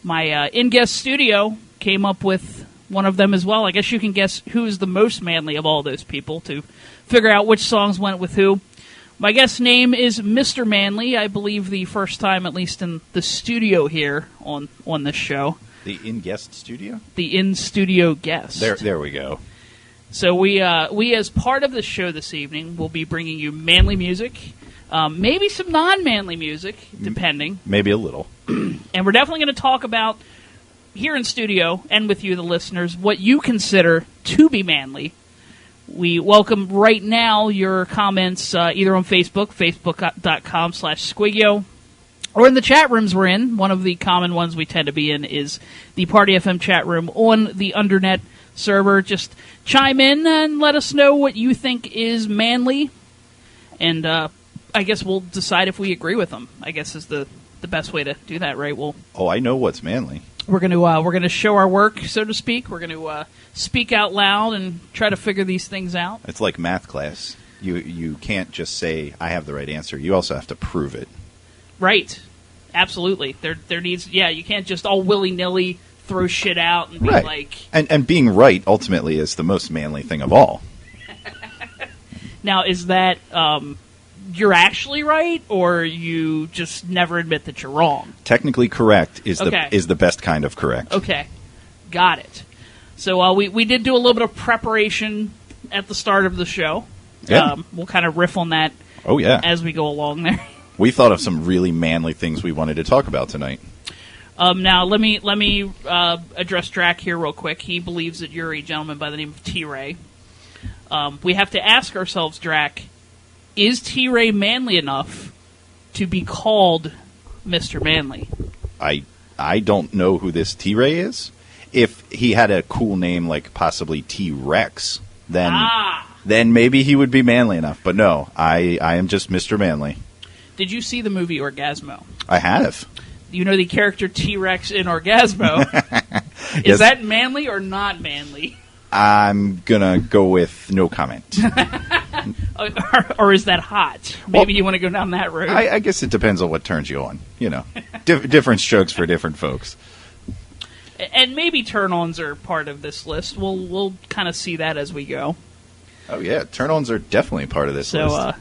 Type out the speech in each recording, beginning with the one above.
My in-guest studio came up with one of them as well. I guess you can guess who is the most manly of all those people to figure out which songs went with who. My guest's name is Mr. Manly. I believe the first time, at least in the studio here on this show. The in-guest studio? The in-studio guest. There we go. So we as part of the show this evening, will be bringing you manly music, maybe some non-manly music, depending. Maybe a little. And we're definitely going to talk about, here in studio, and with you, the listeners, what you consider to be manly. We welcome right now your comments either on Facebook, facebook.com/SquigY0, or in the chat rooms we're in. One of the common ones we tend to be in is the Party FM chat room on the Undernet server. Just chime in and let us know what you think is manly, and I guess we'll decide if we agree with them. I guess is the best way to do that, right? I know what's manly. We're gonna show our work, so to speak. We're gonna speak out loud and try to figure these things out. It's like math class. You can't just say I have the right answer. You also have to prove it. Right. Absolutely. There needs. Yeah, you can't just all willy-nilly throw shit out and be like. And being right ultimately is the most manly thing of all. Now, is that you're actually right, or you just never admit that you're wrong? Technically correct is the best kind of correct. Okay, got it. So we did do a little bit of preparation at the start of the show. Yeah. We'll kind of riff on that. Oh yeah. As we go along there. We thought of some really manly things we wanted to talk about tonight. Now let me address Drac here real quick. He believes that you're a gentleman by the name of T-Ray. We have to ask ourselves, Drac, is T-Ray manly enough to be called Mr. Manly? I don't know who this T-Ray is. If he had a cool name like possibly T-Rex, then maybe he would be manly enough. But no, I am just Mr. Manly. Did you see the movie Orgasmo? I have. You know the character T-Rex in Orgasmo. Is that manly or not manly? I'm going to go with no comment. Or is that hot? Maybe you want to go down that road. I guess it depends on what turns you on. You know, different strokes for different folks. And maybe turn-ons are part of this list. We'll kind of see that as we go. Oh, yeah. Turn-ons are definitely part of this list.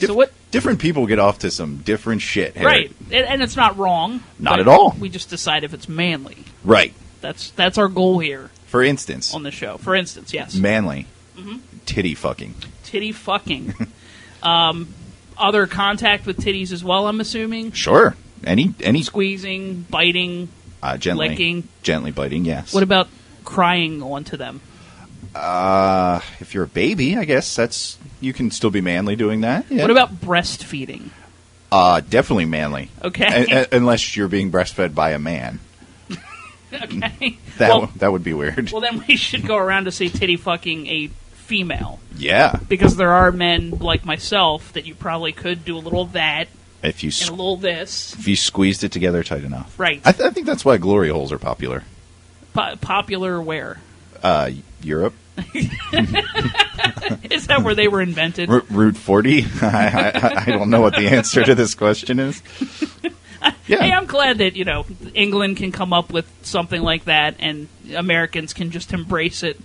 So what? Different people get off to some different shit. Harry. Right. And it's not wrong. Not at all. We just decide if it's manly. Right. That's our goal here. For instance. On the show. For instance, yes. Manly. Mm-hmm. Titty fucking. Titty fucking. Other contact with titties as well, I'm assuming? Sure. Any Squeezing, biting, gently, licking. Gently biting, yes. What about crying onto them? If you're a baby, I guess you can still be manly doing that. Yeah. What about breastfeeding? Definitely manly. Okay. Unless you're being breastfed by a man. Okay. That would be weird. Well, then we should go around to say titty fucking a female. Yeah. Because there are men like myself that you probably could do a little of that and a little this. If you squeezed it together tight enough. Right. I think that's why glory holes are popular. Popular where? Europe. Is that where they were invented? Route 40? I don't know what the answer to this question is. Yeah. Hey, I'm glad that, England can come up with something like that and Americans can just embrace it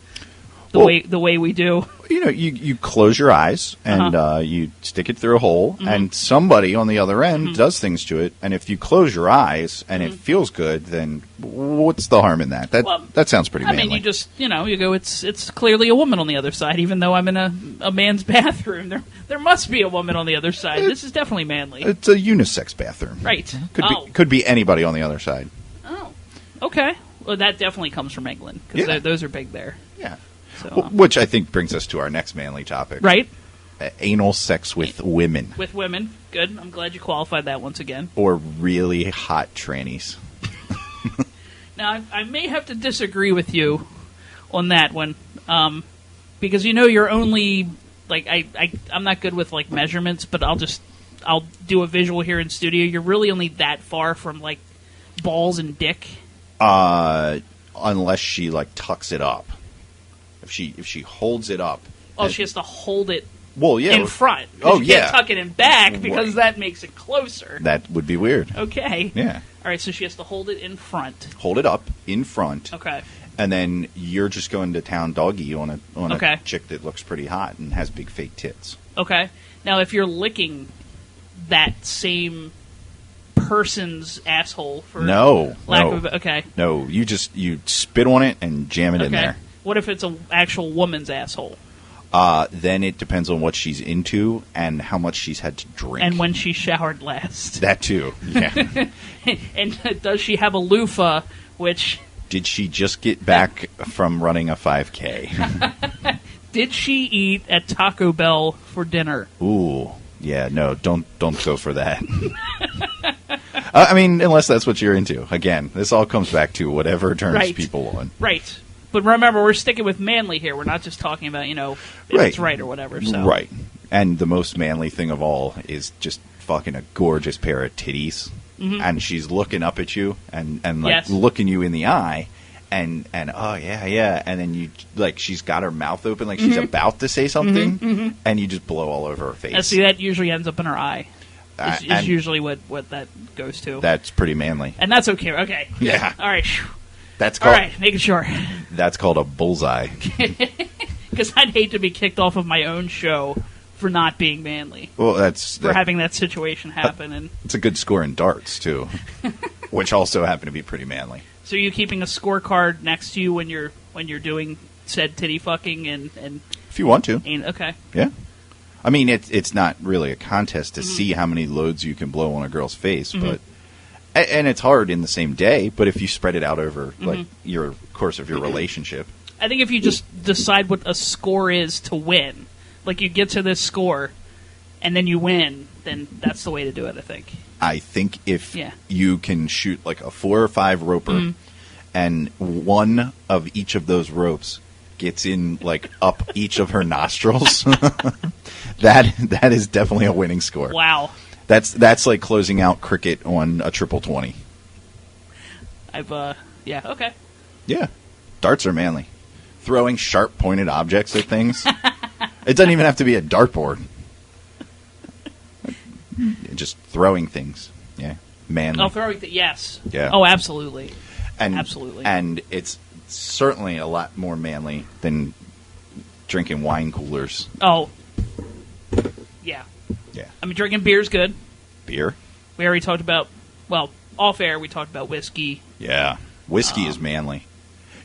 the way we do. You close your eyes and you stick it through a hole and somebody on the other end does things to it. And if you close your eyes and it feels good, then what's the harm in that? That sounds pretty manly. I mean, you just, you go, it's clearly a woman on the other side, even though I'm in a man's bathroom. There must be a woman on the other side. This is definitely manly. It's a unisex bathroom. Right. Could be anybody on the other side. Oh, okay. Well, that definitely comes from England, because those are big there. Yeah. So, which I think brings us to our next manly topic. Right. Anal sex with women. With women. Good. I'm glad you qualified that once again. Or really hot trannies. Now, I may have to disagree with you on that one. Because you're only, I'm not good with, measurements, but I'll do a visual here in studio. You're really only that far from, balls and dick. Unless she, tucks it up. If she holds it up. Oh, she has to hold it in front. Oh, you can't tuck it in back because that makes it closer. That would be weird. Okay. Yeah. All right, so she has to hold it in front. Hold it up in front. Okay. And then you're just going to town doggy on a Okay. chick that looks pretty hot and has big fake tits. Okay. Now, if you're licking that same person's asshole for lack of okay. No, you spit on it and jam it in there. What if it's an actual woman's asshole? Then it depends on what she's into and how much she's had to drink. And when she showered last. That too, yeah. And does she have a loofah, which... Did she just get back from running a 5K? Did she eat at Taco Bell for dinner? Ooh, yeah, no, don't go for that. I mean, unless that's what you're into. Again, this all comes back to whatever turns people on. Right. But remember, we're sticking with manly here. We're not just talking about, if it's right or whatever. So. Right. And the most manly thing of all is just fucking a gorgeous pair of titties. Mm-hmm. And she's looking up at you and looking you in the eye. And oh, yeah. And then you, she's got her mouth open like she's about to say something. And you just blow all over her face. And see, that usually ends up in her eye. Is usually what that goes to. That's pretty manly. And that's okay. Okay. Yeah. All right. That's called, all right, making sure. That's called a bullseye. Because I'd hate to be kicked off of my own show for not being manly. Well, for having that situation happen. And it's a good score in darts, too, which also happen to be pretty manly. So are you keeping a scorecard next to you when you're doing said titty fucking and if you want to. Okay. Yeah. I mean, it's not really a contest to see how many loads you can blow on a girl's face, but... And it's hard in the same day, but if you spread it out over your course of your relationship, I think if you just decide what a score is to win, like you get to this score, and then you win, then that's the way to do it. I think if you can shoot like a 4 or 5 roper, and one of each of those ropes gets in up each of her nostrils, that is definitely a winning score. Wow. That's like closing out cricket on a triple 20. Okay. Yeah. Darts are manly. Throwing sharp pointed objects at things. It doesn't even have to be a dartboard. Just throwing things. Yeah. Manly. Oh, throwing things. Yes. Yeah. Oh, absolutely. Absolutely. And it's certainly a lot more manly than drinking wine coolers. Oh. Yeah. Yeah. I mean, drinking beer's good. Beer? We already talked about, off air, we talked about whiskey. Yeah. Whiskey is manly.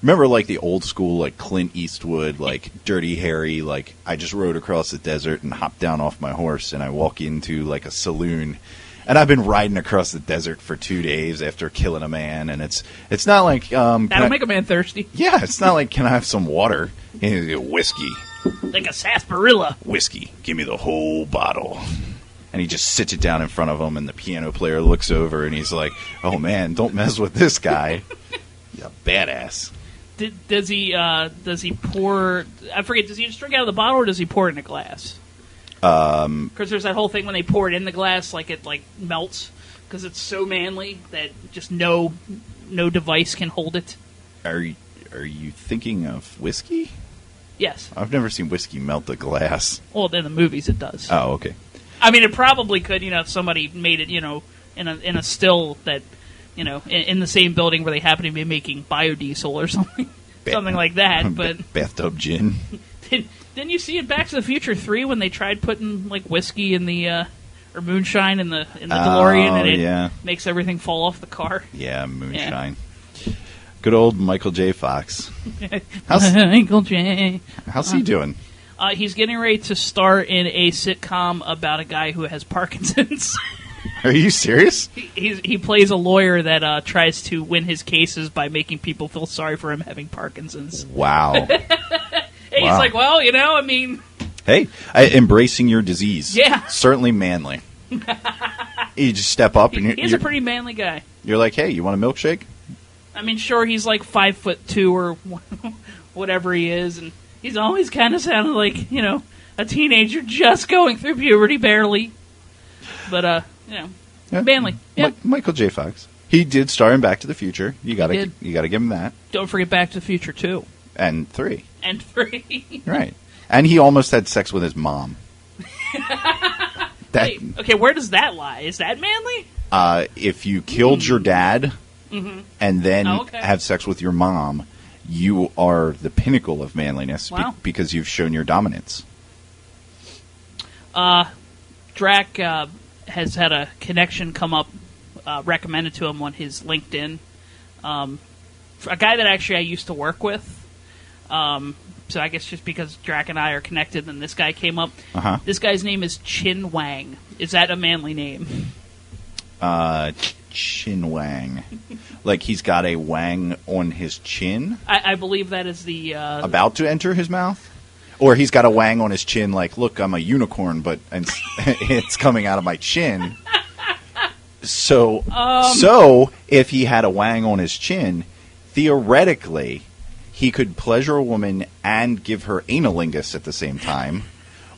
Remember, the old school, Clint Eastwood, Dirty Harry, I just rode across the desert and hopped down off my horse, and I walk into, a saloon, and I've been riding across the desert for 2 days after killing a man, and it's not like... That'll make a man thirsty. Yeah, it's not like, can I have some water? Whiskey. Like a sarsaparilla. Whiskey. Give me the whole bottle. And he just sits it down in front of him, and the piano player looks over, and he's like, oh, man, don't mess with this guy. He's a badass. Does he pour... I forget, does he just drink out of the bottle, or does he pour it in a glass? Because there's that whole thing when they pour it in the glass, it, melts, because it's so manly that just no device can hold it. Are you thinking of whiskey? Yes. I've never seen whiskey melt a glass. Well, in the movies it does. Oh, okay. I mean, it probably could, if somebody made it, in a still that, in the same building where they happen to be making biodiesel or something, something like that. But bathtub gin. Didn't you see in Back to the Future 3 when they tried putting whiskey in the or moonshine in the DeLorean and it makes everything fall off the car? Yeah, moonshine. Yeah. Good old Michael J. Fox. Michael J. How's he doing? He's getting ready to star in a sitcom about a guy who has Parkinson's. Are you serious? He plays a lawyer that tries to win his cases by making people feel sorry for him having Parkinson's. Wow. He's like, well, I mean... Hey, embracing your disease. Yeah. Certainly manly. You just step up and he's a pretty manly guy. You're like, hey, you want a milkshake? I mean, sure, he's 5'2" or whatever he is, and he's always kind of sounded like, a teenager just going through puberty barely. But, manly. Yeah. Michael J. Fox. He did star in Back to the Future. You gotta give him that. Don't forget Back to the Future 2. And 3. And 3. Right. And he almost had sex with his mom. Wait, okay, where does that lie? Is that manly? If you killed your dad and then have sex with your mom, you are the pinnacle of manliness because you've shown your dominance. Drac has had a connection come up recommended to him on his LinkedIn. A guy that actually I used to work with. So I guess just because Drac and I are connected, then this guy came up. This guy's name is Chin Wang. Is that a manly name? Chin Wang. Like he's got a wang on his chin? I believe that is the... about to enter his mouth? Or he's got a wang on his chin like, look, I'm a unicorn, but it's coming out of my chin. So if he had a wang on his chin, theoretically, he could pleasure a woman and give her analingus at the same time.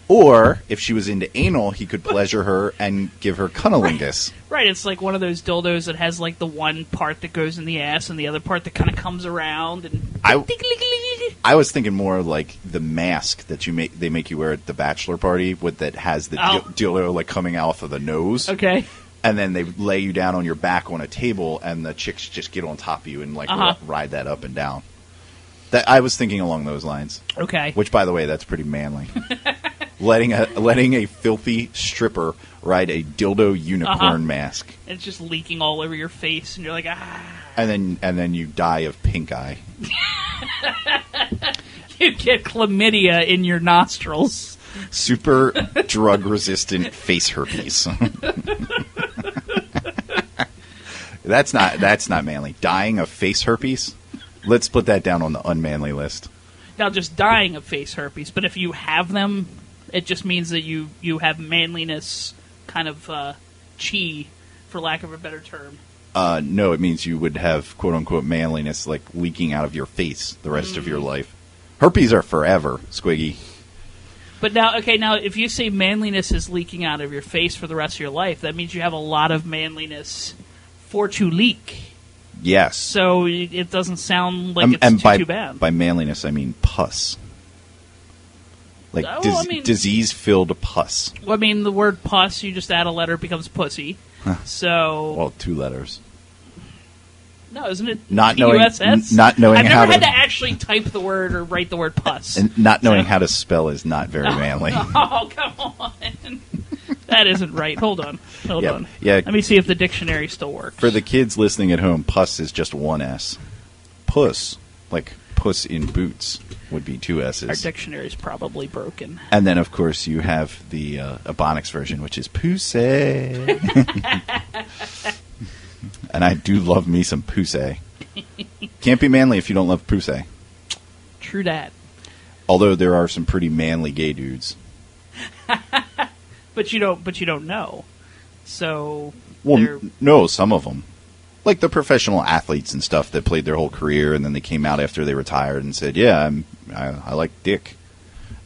Or, if she was into anal, he could pleasure her and give her cunnilingus. Right, it's like one of those dildos that has like the one part that goes in the ass and the other part that kind of comes around. And I was thinking more like the mask that they make you wear at the bachelor party that has the dildo like coming off of the nose. Okay. And then they lay you down on your back on a table, and the chicks just get on top of you and like ride that up and down. I was thinking along those lines. Okay. Which, by the way, that's pretty manly. letting a filthy stripper ride a dildo unicorn mask. It's just leaking all over your face, and you're like, ah. And then you die of pink eye. You get chlamydia in your nostrils. Super drug-resistant face herpes. That's not manly. Dying of face herpes? Let's put that down on the unmanly list. Now, just dying of face herpes, but if you have them, it just means that you have manliness, kind of chi, for lack of a better term. No, it means you would have quote-unquote manliness like leaking out of your face the rest of your life. Herpes are forever, Squiggy. But now, if you say manliness is leaking out of your face for the rest of your life, that means you have a lot of manliness for to leak. Yes. So it doesn't sound like it's too bad. By manliness, I mean pus. Like disease-filled pus. Well, I mean, the word pus, you just add a letter, it becomes pussy. So... Well, 2 letters. No, isn't it not P-U-S-S? Not knowing I've how never had to actually type the word or write the word pus. And not knowing how to spell is not very manly. Oh, come on. That isn't right. Hold on. Yeah. Let me see if the dictionary still works. For the kids listening at home, pus is just 1 S. Puss, like puss in boots, would be 2 S's. Our dictionary's probably broken. And then, of course, you have the Ebonics version, which is pussy. And I do love me some pussy. Can't be manly if you don't love pussy. True that. Although there are some pretty manly gay dudes. But you don't know. So no, some of them. Like the professional athletes and stuff that played their whole career and then they came out after they retired and said, "Yeah, I like dick."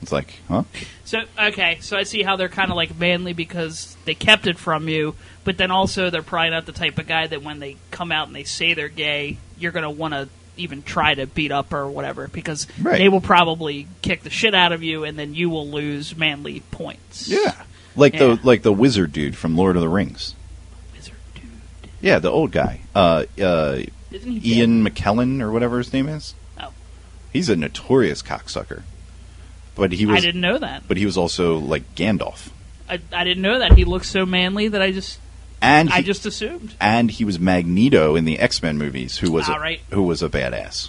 It's like, huh? So I see how they're kind of like manly because they kept it from you, but then also they're probably not the type of guy that when they come out and they say they're gay, you're going to want to even try to beat up or whatever because they will probably kick the shit out of you and then you will lose manly points. Yeah. Like the wizard dude from Lord of the Rings. Wizard dude. Yeah, the old guy. Isn't he Ian McKellen or whatever his name is. Oh. He's a notorious cocksucker. But I didn't know that. But he was also like Gandalf. I didn't know that. He looked so manly that I just assumed. And he was Magneto in the X-Men movies, who was a badass.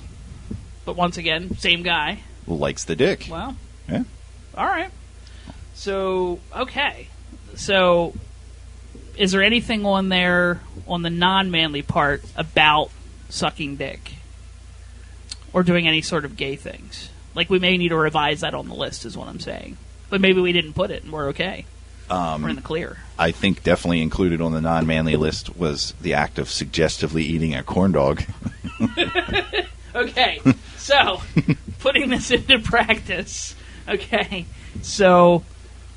But once again, same guy. Likes the dick. Wow. Yeah. All right. So, okay. So, is there anything on there, on the non-manly part, about sucking dick? Or doing any sort of gay things? Like, we may need to revise that on the list, is what I'm saying. But maybe we didn't put it, and we're okay. We're in the clear. I think definitely included on the non-manly list was the act of suggestively eating a corn dog. Okay, so, putting this into practice. Okay, so,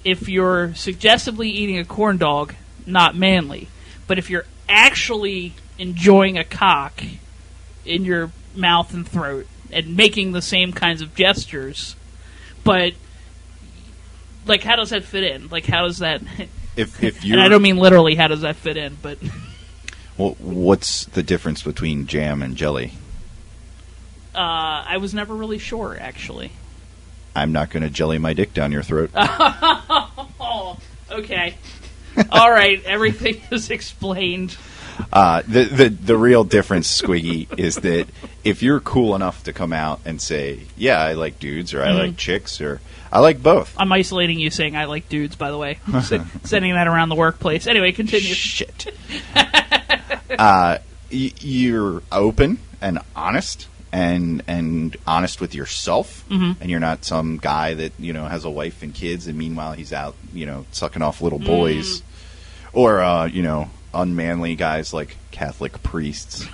if you're suggestively eating a corn dog, not manly. But if you're actually enjoying a cock in your mouth and throat, and making the same kinds of gestures, but like, how does that fit in? Like, how does that? If you, and I don't mean literally, how does that fit in? But Well, what's the difference between jam and jelly? I was never really sure, actually. I'm not going to jelly my dick down your throat. Oh, okay. All right, everything is explained. The real difference, Squiggy, is that if you're cool enough to come out and say, yeah, I like dudes, or I like chicks, or I like both. I'm isolating you saying I like dudes, by the way. Sending that around the workplace. Anyway, continue. Shit. You're open and honest. And honest with yourself, and you're not some guy that has a wife and kids, and meanwhile he's out sucking off little boys, or unmanly guys like Catholic priests,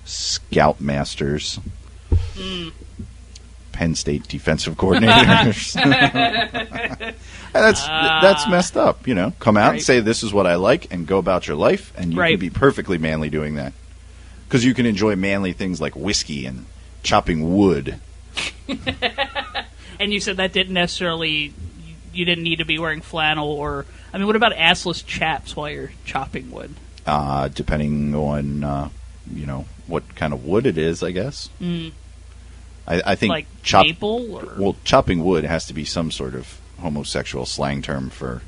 scoutmasters, Penn State defensive coordinators. That's messed up. Come out and say this is what I like, and go about your life, and you can be perfectly manly doing that. Because you can enjoy manly things like whiskey and chopping wood. And you said that didn't necessarily... You didn't need to be wearing flannel or... I mean, what about assless chaps while you're chopping wood? Depending on, what kind of wood it is, I guess. I think... Like maple? Or? Well, chopping wood has to be some sort of homosexual slang term for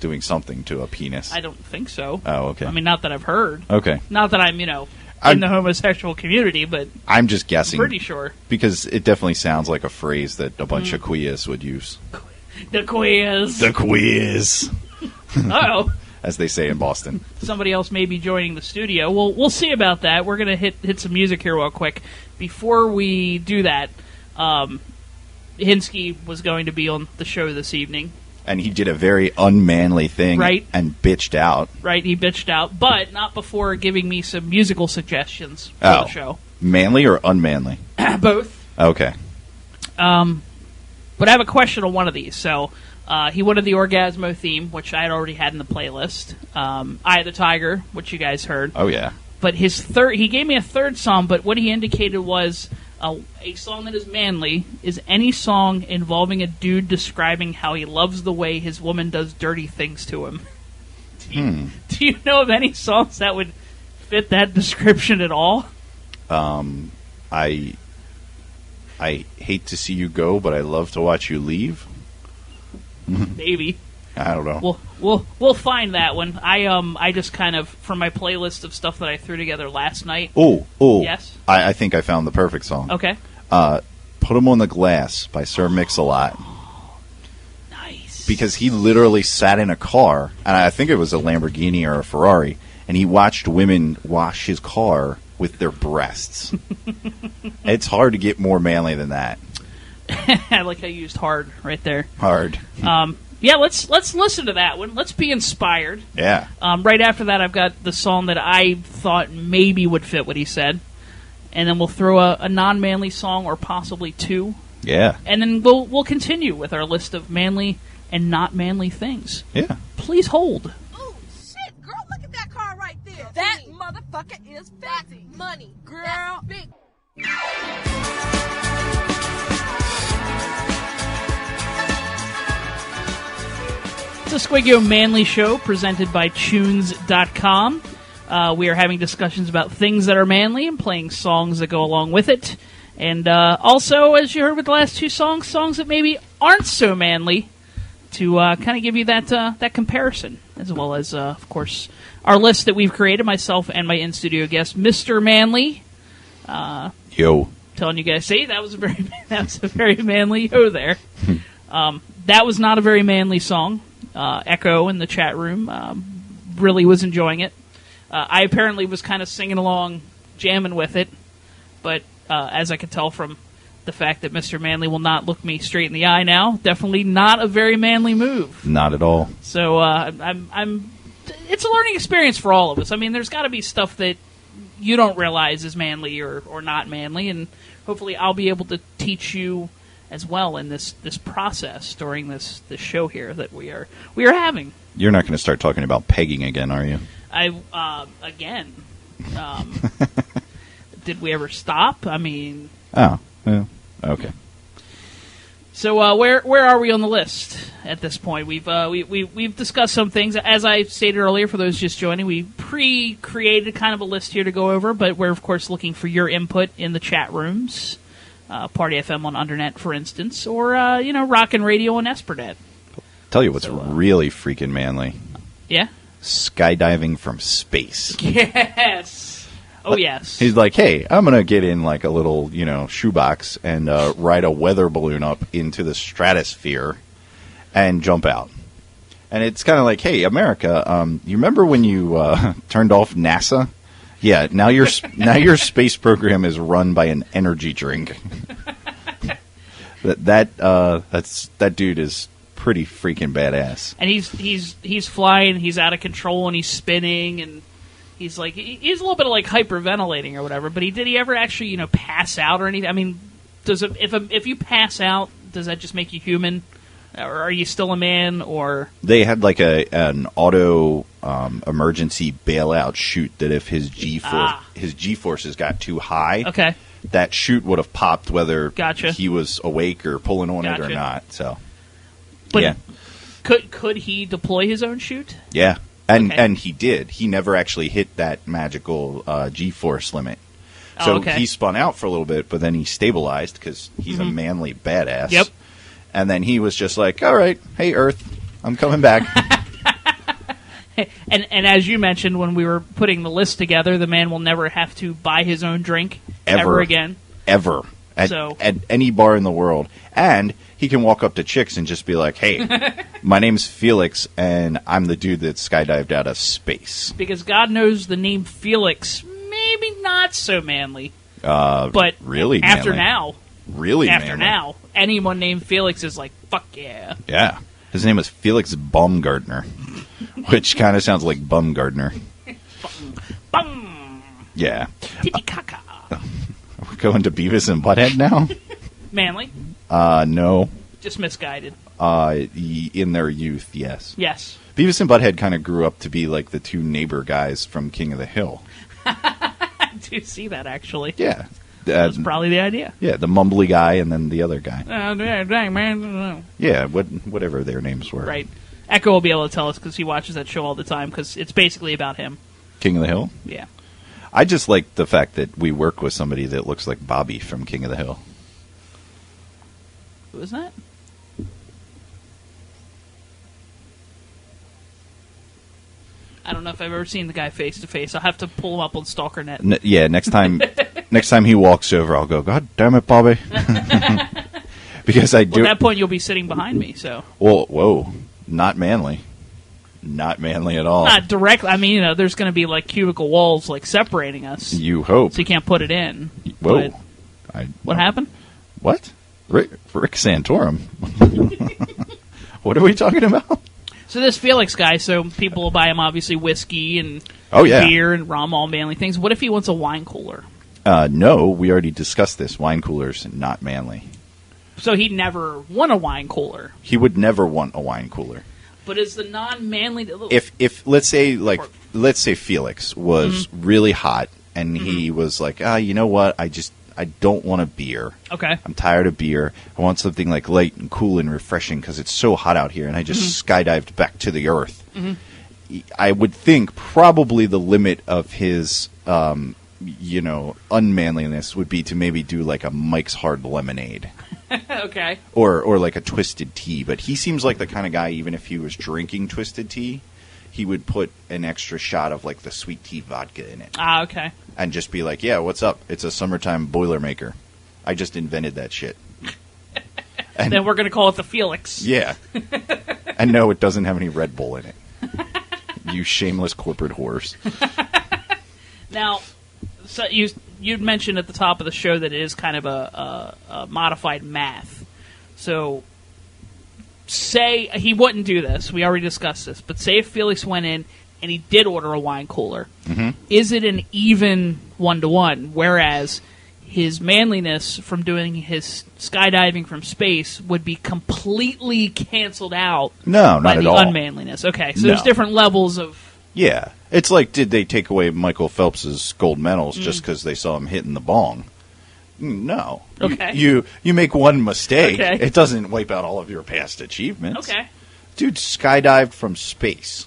doing something to a penis. I don't think so. Oh, okay. I mean, not that I've heard. Okay. Not that I'm, in the homosexual community, but I'm just guessing. I'm pretty sure. Because it definitely sounds like a phrase that a bunch of queers would use. The queers. The queers. Uh-oh. As they say in Boston. Somebody else may be joining the studio. We'll see about that. We're going to hit some music here real quick. Before we do that, Hinsky was going to be on the show this evening. And he did a very unmanly thing, right? And bitched out. Right, he bitched out, but not before giving me some musical suggestions for the show. Manly or unmanly? Both. Okay. But I have a question on one of these. So he wanted the Orgasmo theme, which I had already had in the playlist. Eye of the Tiger, which you guys heard. Oh, yeah. But he gave me a third song, but what he indicated was... a song that is manly is any song involving a dude describing how he loves the way his woman does dirty things to him. Do you know of any songs that would fit that description at all? I hate to see you go, but I love to watch you leave. Maybe. I don't know. We'll find that one. I just kind of, from my playlist of stuff that I threw together last night. Oh. Yes? I think I found the perfect song. Okay. Put 'Em on the Glass by Sir Mix-a-Lot. Nice. Because he literally sat in a car, and I think it was a Lamborghini or a Ferrari, and he watched women wash his car with their breasts. It's hard to get more manly than that. I like how you used hard right there. Hard. Yeah, let's listen to that one. Let's be inspired. Yeah. Right after that, I've got the song that I thought maybe would fit what he said. And then we'll throw a non-manly song or possibly two. Yeah. And then we'll continue with our list of manly and not manly things. Yeah. Please hold. Oh, shit, girl, look at that car right there. That motherfucker is fancy. Money, girl. That's big. It's a SquigY0 Manly Show presented by Tunes.com. We are having discussions about things that are manly and playing songs that go along with it. And also, as you heard with the last two songs that maybe aren't so manly, to kind of give you that comparison, as well as, of course, our list that we've created, myself and my in-studio guest, Mr. Manly. Yo. Telling you guys, see, that was a very manly yo there. That was not a very manly song. Echo in the chat room really was enjoying it. I apparently was kind of singing along, jamming with it, but as I could tell from the fact that Mr. Manly will not look me straight in the eye now, definitely not a very manly move. Not at all. So it's a learning experience for all of us. I mean, there's got to be stuff that you don't realize is manly or not manly, and hopefully I'll be able to teach you as well in this process during this show here that we are having. You're not going to start talking about pegging again, are you? Again. Did we ever stop? I mean... Oh, yeah. Okay. So where are we on the list? at this point. We've discussed some things. As I stated earlier, for those just joining, we pre-created kind of a list here to go over, but we're, of course, looking for your input in the chat rooms. Party FM on Undernet, for instance, or, Rockin' Radio on Espernet. Tell you what's really freaking manly. Yeah? Skydiving from space. Yes! Oh, yes. He's like, hey, I'm going to get in like a little, shoebox and ride a weather balloon up into the stratosphere and jump out. And it's kind of like, hey, America, you remember when you turned off NASA? Yeah, now your space program is run by an energy drink. that dude is pretty freaking badass. And he's flying, he's out of control, and he's spinning, and he's a little bit of like hyperventilating or whatever. But did he ever actually pass out or anything? I mean, if you pass out, does that just make you human? Or are you still a man? Or they had like an auto emergency bailout chute that if his G forces got too high, okay, that chute would have popped whether Gotcha. he was awake or pulling on it or not. So, but yeah, could he deploy his own chute? Yeah, and he did. He never actually hit that magical G force limit. So he spun out for a little bit, but then he stabilized because he's a manly badass. Yep. And then he was just like, all right, hey, Earth, I'm coming back. and as you mentioned when we were putting the list together, the man will never have to buy his own drink ever again. Ever. At any bar in the world. And he can walk up to chicks and just be like, hey, my name's Felix, and I'm the dude that skydived out of space. Because God knows the name Felix, maybe not so manly. But really after manly. now. Really After manly. now, anyone named Felix is like, fuck yeah. Yeah. His name was Felix Baumgartner, which kind of sounds like Bumgardner. Bum. Yeah. Titty caca. We're going to Beavis and Butthead now? Manly? No. Just misguided. In their youth, yes. Yes. Beavis and Butthead kind of grew up to be like the two neighbor guys from King of the Hill. I do see that, actually. Yeah. That's probably the idea. Yeah, the mumbly guy and then the other guy. Dang, man. Yeah, whatever their names were. Right. Echo will be able to tell us because he watches that show all the time because it's basically about him. King of the Hill? Yeah. I just like the fact that we work with somebody that looks like Bobby from King of the Hill. Who is that? I don't know if I've ever seen the guy face to face. I'll have to pull him up on StalkerNet. Yeah, next time he walks over, I'll go, God damn it, Bobby. Because I do. At that point, you'll be sitting behind me, so. Well, whoa. Not manly. Not manly at all. Not directly. I mean, there's going to be like cubicle walls like separating us. You hope. So you can't put it in. Whoa. What happened? What? Rick Santorum. What are we talking about? So this Felix guy, so people will buy him obviously whiskey and beer and rum, all manly things. What if he wants a wine cooler? No, we already discussed this. Wine coolers, not manly. So he'd never want a wine cooler. He would never want a wine cooler. But is the non-manly... If let's say Felix was really hot and he was like, you know what, I don't want a beer. Okay. I'm tired of beer. I want something like light and cool and refreshing because it's so hot out here, and I just skydived back to the earth. I would think probably the limit of his, unmanliness would be to maybe do like a Mike's Hard Lemonade. Okay. Or like a Twisted Tea. But he seems like the kind of guy, even if he was drinking Twisted Tea, he would put an extra shot of like the sweet tea vodka in it. Okay. And just be like, yeah, what's up? It's a summertime Boilermaker. I just invented that shit. And then we're going to call it the Felix. Yeah. And no, it doesn't have any Red Bull in it. You shameless corporate whores. Now, so you'd mentioned at the top of the show that it is kind of a modified math. So say he wouldn't do this. We already discussed this. But say if Felix went in and he did order a wine cooler, is it an even 1-to-1? Whereas his manliness from doing his skydiving from space would be completely canceled out by the at all. Unmanliness. Okay, so there's different levels of... Yeah. It's like, did they take away Michael Phelps's gold medals just because they saw him hitting the bong? No. Okay. You make one mistake. Okay. It doesn't wipe out all of your past achievements. Okay. Dude skydived from space.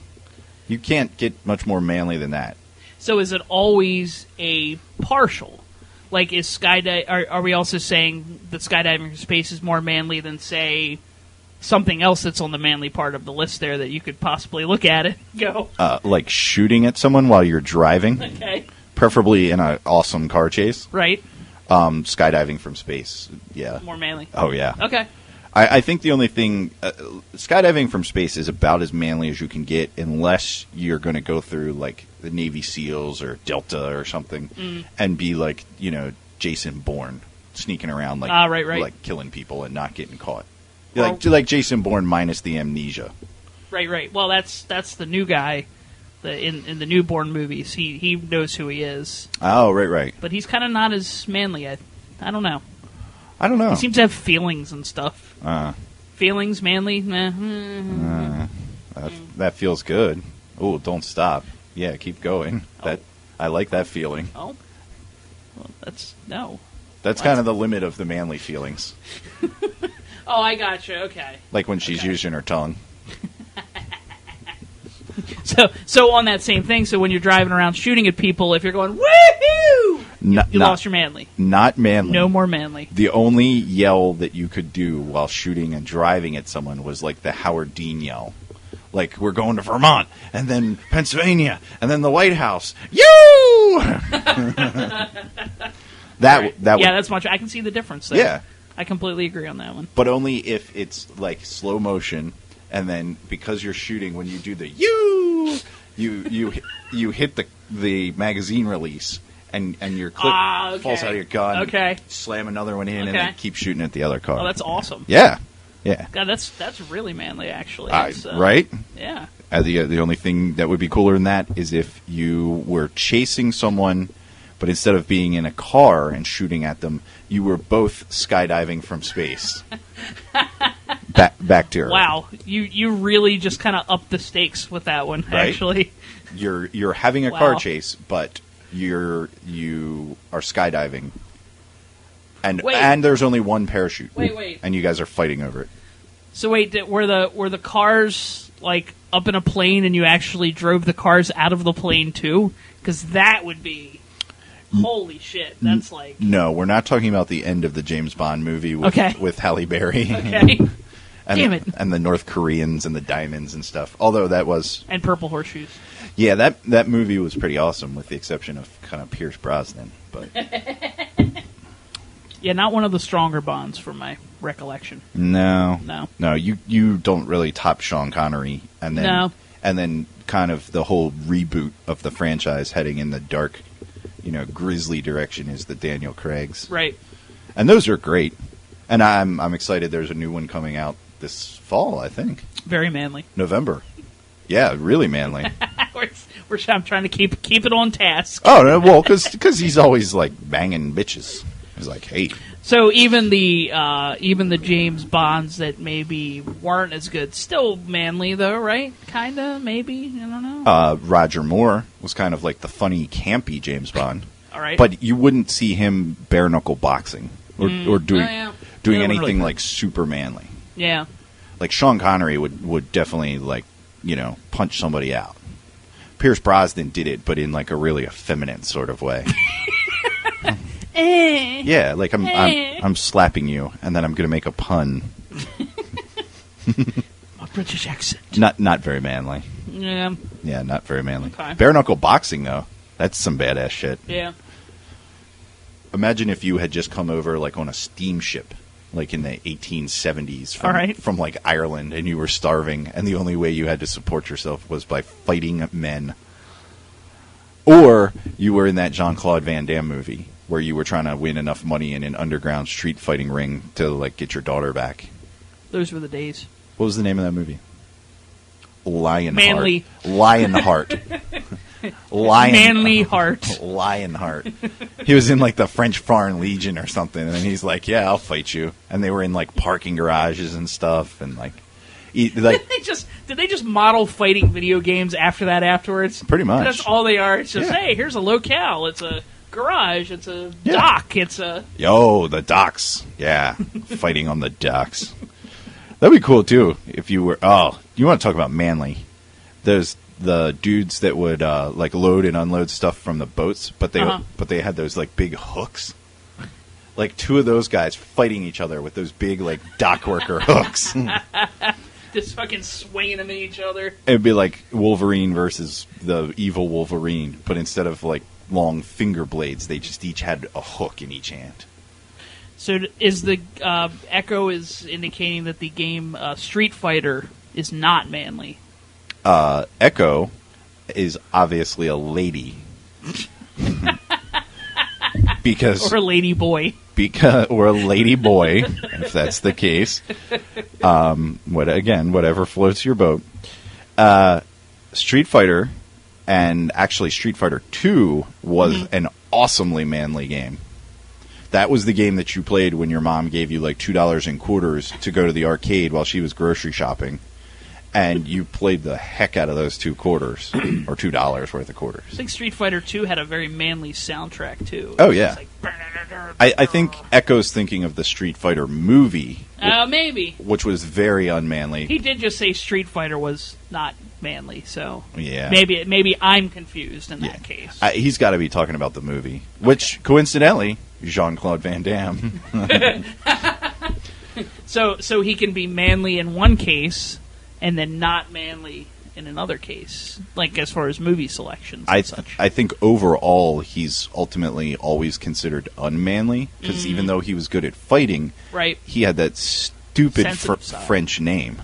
You can't get much more manly than that. So is it always a partial? Like, is are we also saying that skydiving from space is more manly than, say, something else that's on the manly part of the list there that you could possibly look at it and go? Like shooting at someone while you're driving. Okay. Preferably in an awesome car chase. Right. Skydiving from space. Yeah. More manly. Oh, yeah. Okay. I think the only thing... skydiving from space is about as manly as you can get unless you're going to go through, like, the Navy SEALs or Delta or something and be, like, you know, Jason Bourne sneaking around, like, right. like killing people and not getting caught. Like Jason Bourne minus the amnesia. Right. Well, that's the new guy in the new Bourne movies. He knows who he is. Oh, right. But he's kind of not as manly. I don't know. I don't know. He seems to have feelings and stuff. Feelings, manly, that feels good. Oh, don't stop. Yeah, keep going. I like that feeling. Oh, well, That's kind of the limit of the manly feelings. Oh, I gotcha. Okay. Like when she's using her tongue. So on that same thing. So when you're driving around shooting at people, if you're going woohoo, you lost your manly. Not manly. No more manly. The only yell that you could do while shooting and driving at someone was like the Howard Dean yell. Like, we're going to Vermont, and then Pennsylvania, and then the White House. You! That's much. I can see the difference there. Yeah. I completely agree on that one. But only if it's like slow motion, and then because you're shooting, when you do the you hit the magazine release, and your clip falls out of your gun. Okay. Slam another one in, and then keep shooting at the other car. Oh, that's awesome. Yeah. God, that's really manly, actually. Right? Yeah. The only thing that would be cooler than that is if you were chasing someone, but instead of being in a car and shooting at them, you were both skydiving from space. back to Earth. Wow, you really just kind of upped the stakes with that one, right? Actually. You're having a car chase, but you are skydiving. And there's only one parachute. Wait. And you guys are fighting over it. So wait, were the cars like up in a plane, and you actually drove the cars out of the plane too? Because that would be holy shit. That's like no. We're not talking about the end of the James Bond movie with Halle Berry. Okay. Damn it. And the North Koreans and the diamonds and stuff. Although that was and purple horseshoes. Yeah, that movie was pretty awesome, with the exception of kind of Pierce Brosnan, but. Yeah, not one of the stronger Bonds from my recollection. No. You don't really top Sean Connery, and then kind of the whole reboot of the franchise heading in the dark, grisly direction is the Daniel Craig's. Right. And those are great, and I'm excited. There's a new one coming out this fall, I think. Very manly. November. Yeah, really manly. I'm trying to keep it on task. Oh no, well, because he's always like banging bitches. He's like, hey. So even the James Bonds that maybe weren't as good, still manly though, right? Kinda, maybe. I don't know. Roger Moore was kind of like the funny, campy James Bond. All right. But you wouldn't see him bare knuckle boxing or doing anything really like super manly. Yeah. Like Sean Connery would definitely punch somebody out. Pierce Brosnan did it, but in like a really effeminate sort of way. Yeah, like I'm slapping you, and then I'm going to make a pun. A British accent. Not very manly. Yeah. Yeah, not very manly. Okay. Bare knuckle boxing, though, that's some badass shit. Yeah. Imagine if you had just come over like on a steamship, like in the 1870s, from like Ireland, and you were starving, and the only way you had to support yourself was by fighting men. Or you were in that Jean-Claude Van Damme movie, where you were trying to win enough money in an underground street fighting ring to like get your daughter back. Those were the days. What was the name of that movie? Lionheart. Manly. Lionheart. Manly Heart. Lionheart. He was in like the French Foreign Legion or something, and he's like, "Yeah, I'll fight you." And they were in like parking garages and stuff, and like. Did they just model fighting video games after that afterwards? Pretty much. That's all they are. It's just, hey, here's a locale. It's a garage. It's a dock. It's a... Yo, the docks. Yeah. Fighting on the docks. That'd be cool, too, if you were... Oh, You want to talk about manly? There's the dudes that would like load and unload stuff from the boats, but they had those like big hooks. Like two of those guys fighting each other with those big like dock worker hooks. Just fucking swinging them at each other. It'd be like Wolverine versus the evil Wolverine, but instead of like long finger blades, they just each had a hook in each hand. So is the Echo is indicating that the game Street Fighter is not manly? Echo is obviously a lady. Because or a lady boy. Or a lady boy, if that's the case. Whatever floats your boat. Street Fighter, and actually Street Fighter 2 was an awesomely manly game. That was the game that you played when your mom gave you like $2 in quarters to go to the arcade while she was grocery shopping. And you played the heck out of those 2 quarters, or $2 worth of quarters. I think Street Fighter 2 had a very manly soundtrack, too. Oh, yeah. Like, I think Echo's thinking of the Street Fighter movie. Maybe. Which was very unmanly. He did just say Street Fighter was not manly, so yeah. Maybe I'm confused in that case. He's got to be talking about the movie, which, coincidentally, Jean-Claude Van Damme. So he can be manly in one case and then not manly in another case, like as far as movie selections and such. I think overall he's ultimately always considered unmanly, because even though he was good at fighting, right, he had that stupid French name.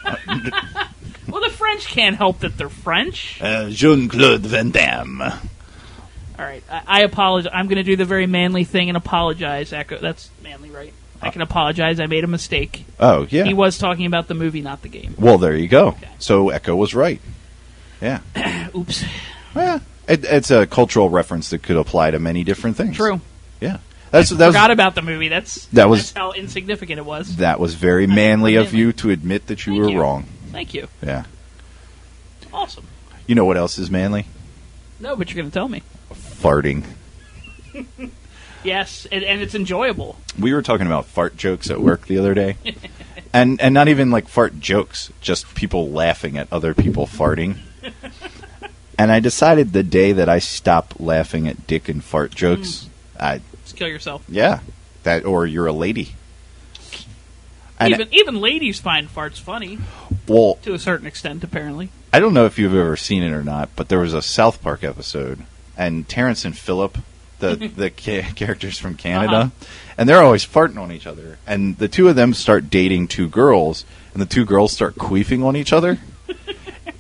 Well, the French can't help that they're French. Jean-Claude Van Damme. All right, I apologize. I'm going to do the very manly thing and apologize. Echo, that's manly, right? I can apologize. I made a mistake. Oh, yeah. He was talking about the movie, not the game. Well, there you go. Okay. So Echo was right. Yeah. Oops. Well, it's a cultural reference that could apply to many different things. True. Yeah. I forgot about the movie. That's how insignificant it was. That was very manly of you to admit that you were wrong. Thank you. Yeah. Awesome. You know what else is manly? No, but you're going to tell me. Farting. Yes, and it's enjoyable. We were talking about fart jokes at work the other day. and not even like fart jokes, just people laughing at other people farting. And I decided the day that I stop laughing at dick and fart jokes, just kill yourself. Yeah. That, or you're a lady. And even ladies find farts funny. Well, to a certain extent, apparently. I don't know if you've ever seen it or not, but there was a South Park episode, and Terrence and Phillip, the characters from Canada, and they're always farting on each other. And the two of them start dating 2 girls, and the 2 girls start queefing on each other.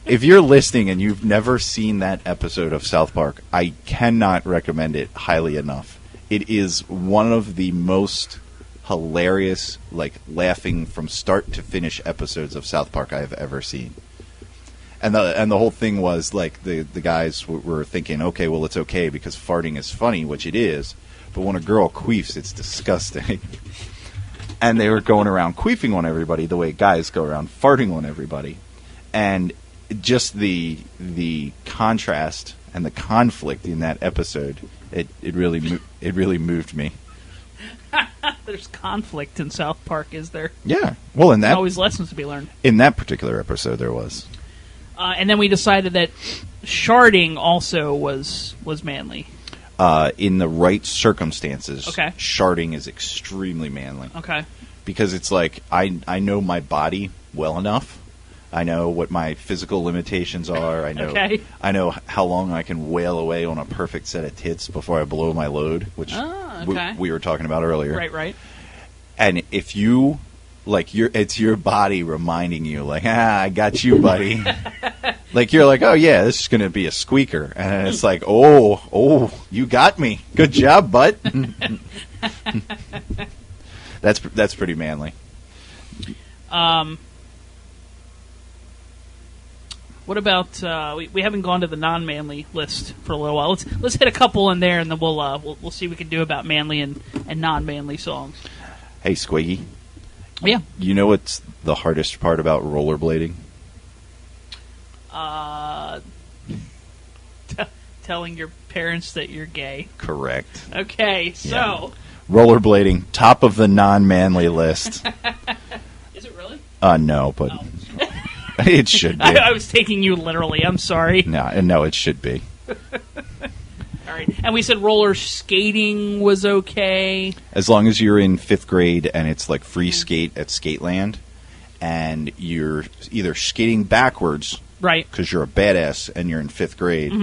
If you're listening and you've never seen that episode of South Park, I cannot recommend it highly enough. It is one of the most hilarious, like, laughing from start to finish episodes of South Park I have ever seen. And the whole thing was, like, the guys were thinking, okay, well, it's okay because farting is funny, which it is, but when a girl queefs, it's disgusting. And they were going around queefing on everybody the way guys go around farting on everybody. And just the contrast and the conflict in that episode, it really moved me. There's conflict in South Park, is there? Yeah. Well, in that... always lessons to be learned. In that particular episode, there was. And then we decided that sharding also was manly. In the right circumstances, okay, sharding is extremely manly. Okay. Because it's like, I know my body well enough. I know what my physical limitations are. I know how long I can wail away on a perfect set of tits before I blow my load, which we were talking about earlier. Right. And if you... like, it's your body reminding you, like, I got you, buddy. Like, you're like, oh, yeah, this is going to be a squeaker. And it's like, oh, you got me. Good job, bud. That's pretty manly. What about, we haven't gone to the non-manly list for a little while. Let's hit a couple in there, and then we'll see what we can do about manly and non-manly songs. Hey, Squiggy. Yeah. You know what's the hardest part about rollerblading? Telling your parents that you're gay. Correct. Okay, so... yeah. Rollerblading, top of the non-manly list. Is it really? No, but It should be. I was taking you literally. I'm sorry. No, it should be. All right. And we said roller skating was okay. As long as you're in 5th grade and it's like free skate at Skateland, and you're either skating backwards, right? Because you're a badass and you're in 5th grade,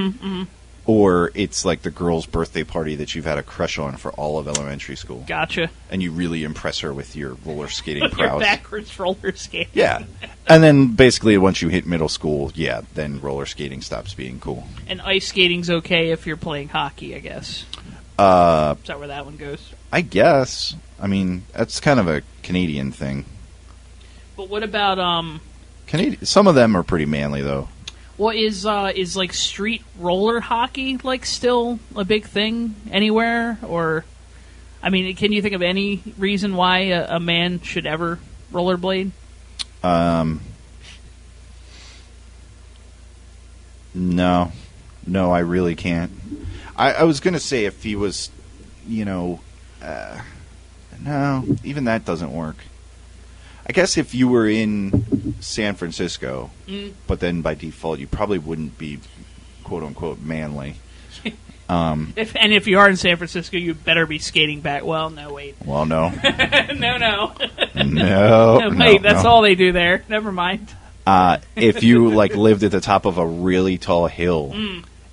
or it's like the girl's birthday party that you've had a crush on for all of elementary school. Gotcha. And you really impress her with your roller skating Your prowess. backwards roller skating. Yeah. And then basically once you hit middle school, then roller skating stops being cool. And ice skating's okay if you're playing hockey, I guess. Is that where that one goes? I guess. I mean, that's kind of a Canadian thing. But what about Some of them are pretty manly, though. Well, is like street roller hockey like still a big thing anywhere? Or, I mean, can you think of any reason why a man should ever rollerblade? No, I really can't. I was gonna say if he was, no, even that doesn't work. I guess if you were in San Francisco, but then by default you probably wouldn't be quote unquote manly. If you are in San Francisco, you better be skating back. Well, no, wait. Well, no. No. No. Wait, that's all they do there. Never mind. If you lived at the top of a really tall hill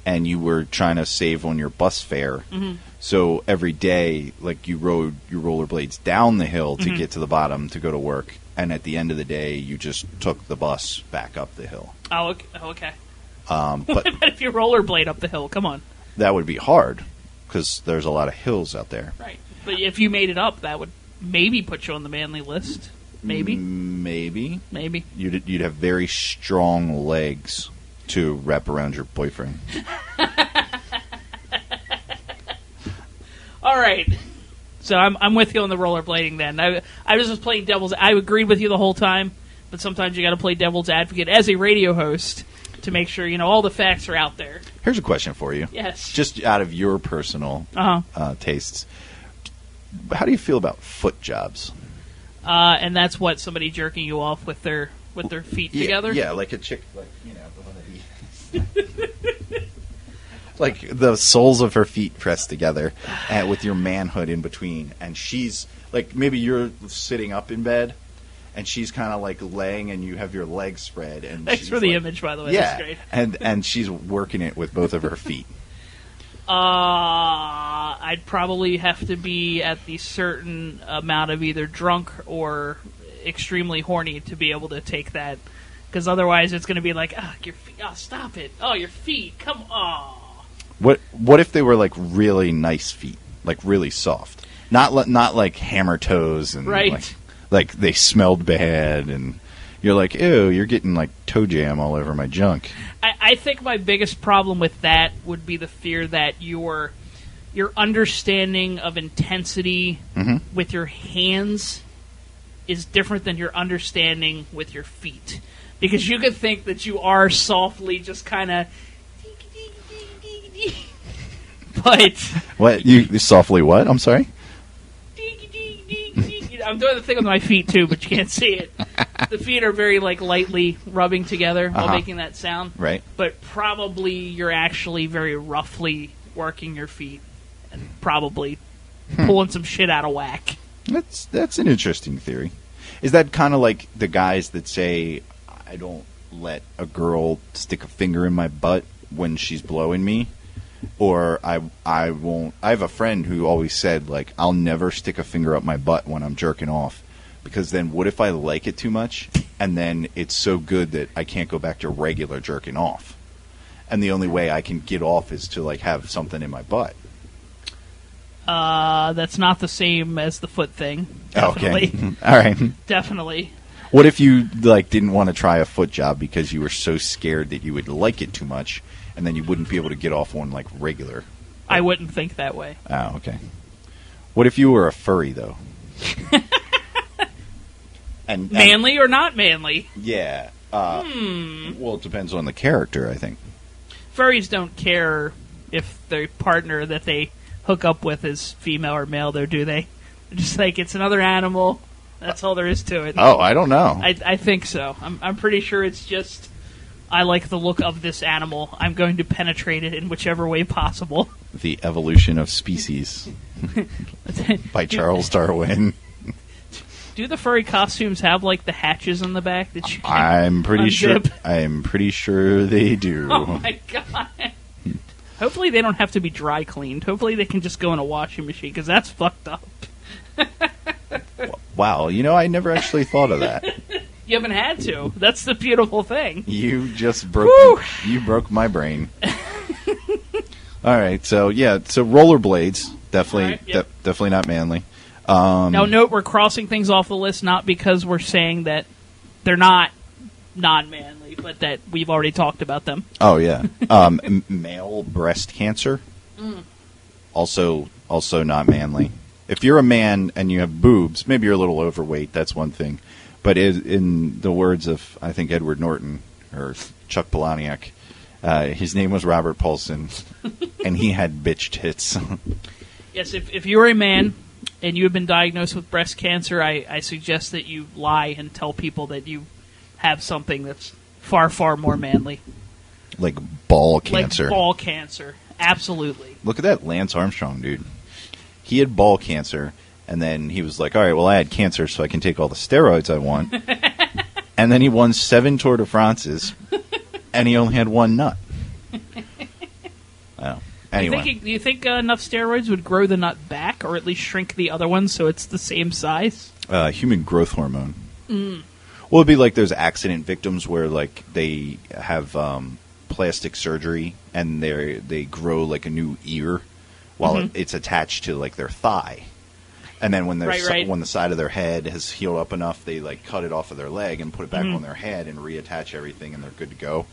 and you were trying to save on your bus fare, so every day you rode your rollerblades down the hill to get to the bottom to go to work, and at the end of the day you just took the bus back up the hill. Oh, okay. But if you rollerblade up the hill, come on. That would be hard because there's a lot of hills out there. Right. But if you made it up, that would maybe put you on the manly list. Maybe. You'd have very strong legs to wrap around your boyfriend. All right. So I'm with you on the rollerblading then. I was just playing devil's. I agreed with you the whole time, but sometimes you got to play devil's advocate as a radio host to make sure all the facts are out there. Here's a question for you. Yes. Just out of your personal tastes, how do you feel about foot jobs? And that's what somebody jerking you off with their feet together. Yeah, like a chick, the one that like the soles of her feet pressed together, and with your manhood in between, and she's maybe you're sitting up in bed, and she's kind of laying, and you have your legs spread. And thanks for the image, by the way. Yeah, that's great. and she's working it with both of her feet. I'd probably have to be at the certain amount of either drunk or extremely horny to be able to take that, because otherwise it's going to be like, your feet, stop it, your feet, come on. What if they were really nice feet, really soft, not like hammer toes and right. like they smelled bad and you're like, ew, you're getting toe jam all over my junk. I think my biggest problem with that would be the fear that your understanding of intensity with your hands is different than your understanding with your feet. Because you could think that you are softly just kind of... But... What? You softly what? I'm sorry? I'm doing the thing with my feet, too, but you can't see it. The feet are very, lightly rubbing together while making that sound. Right. But probably you're actually very roughly working your feet and probably pulling some shit out of whack. That's an interesting theory. Is that kind of like the guys that say, I don't let a girl stick a finger in my butt when she's blowing me? Or I won't. I have a friend who always said, I'll never stick a finger up my butt when I'm jerking off, because then what if I like it too much, and then it's so good that I can't go back to regular jerking off, and the only way I can get off is to have something in my butt. That's not the same as the foot thing. Definitely. Okay. All right. Definitely. What if you didn't want to try a foot job because you were so scared that you would like it too much, and then you wouldn't be able to get off on regular? I wouldn't think that way. Oh, okay. What if you were a furry though? and manly or not manly? Yeah. Well, it depends on the character, I think. Furries don't care if their partner that they hook up with is female or male, though, do they? They're just it's another animal. That's all there is to it. Oh, I don't know. I think so. I'm pretty sure it's just, I like the look of this animal. I'm going to penetrate it in whichever way possible. The Evolution of Species by Charles Darwin. Do the furry costumes have like the hatches in the back that you can I'm pretty unzip? sure. I'm pretty sure they do. Oh my god! Hopefully they don't have to be dry cleaned. Hopefully they can just go in a washing machine because that's fucked up. Wow, I never actually thought of that. You haven't had to. That's the beautiful thing. You just broke my brain. All right, so rollerblades definitely All right, yep. definitely not manly. Now, note we're crossing things off the list not because we're saying that they're not non-manly, but that we've already talked about them. Oh yeah, male breast cancer, also not manly. If you're a man and you have boobs, maybe you're a little overweight. That's one thing, but in the words of I think Edward Norton or Chuck Palahniuk, his name was Robert Paulson, and he had bitch tits. Yes, if you're a man and you have been diagnosed with breast cancer, I suggest that you lie and tell people that you have something that's far, far more manly. Like ball cancer. Like ball cancer. Absolutely. Look at that Lance Armstrong, dude. He had ball cancer, and then he was like, all right, well, I had cancer, so I can take all the steroids I want. And then he won 7 Tour de France's, and he only had one nut. Oh. Anyway. Do you think enough steroids would grow the nut back, or at least shrink the other one so it's the same size? Human growth hormone. Well, it'd be like those accident victims where like they have plastic surgery and they grow like a new ear while it's attached to like their thigh, and then when when the side of their head has healed up enough, they like cut it off of their leg and put it back on their head and reattach everything, and they're good to go.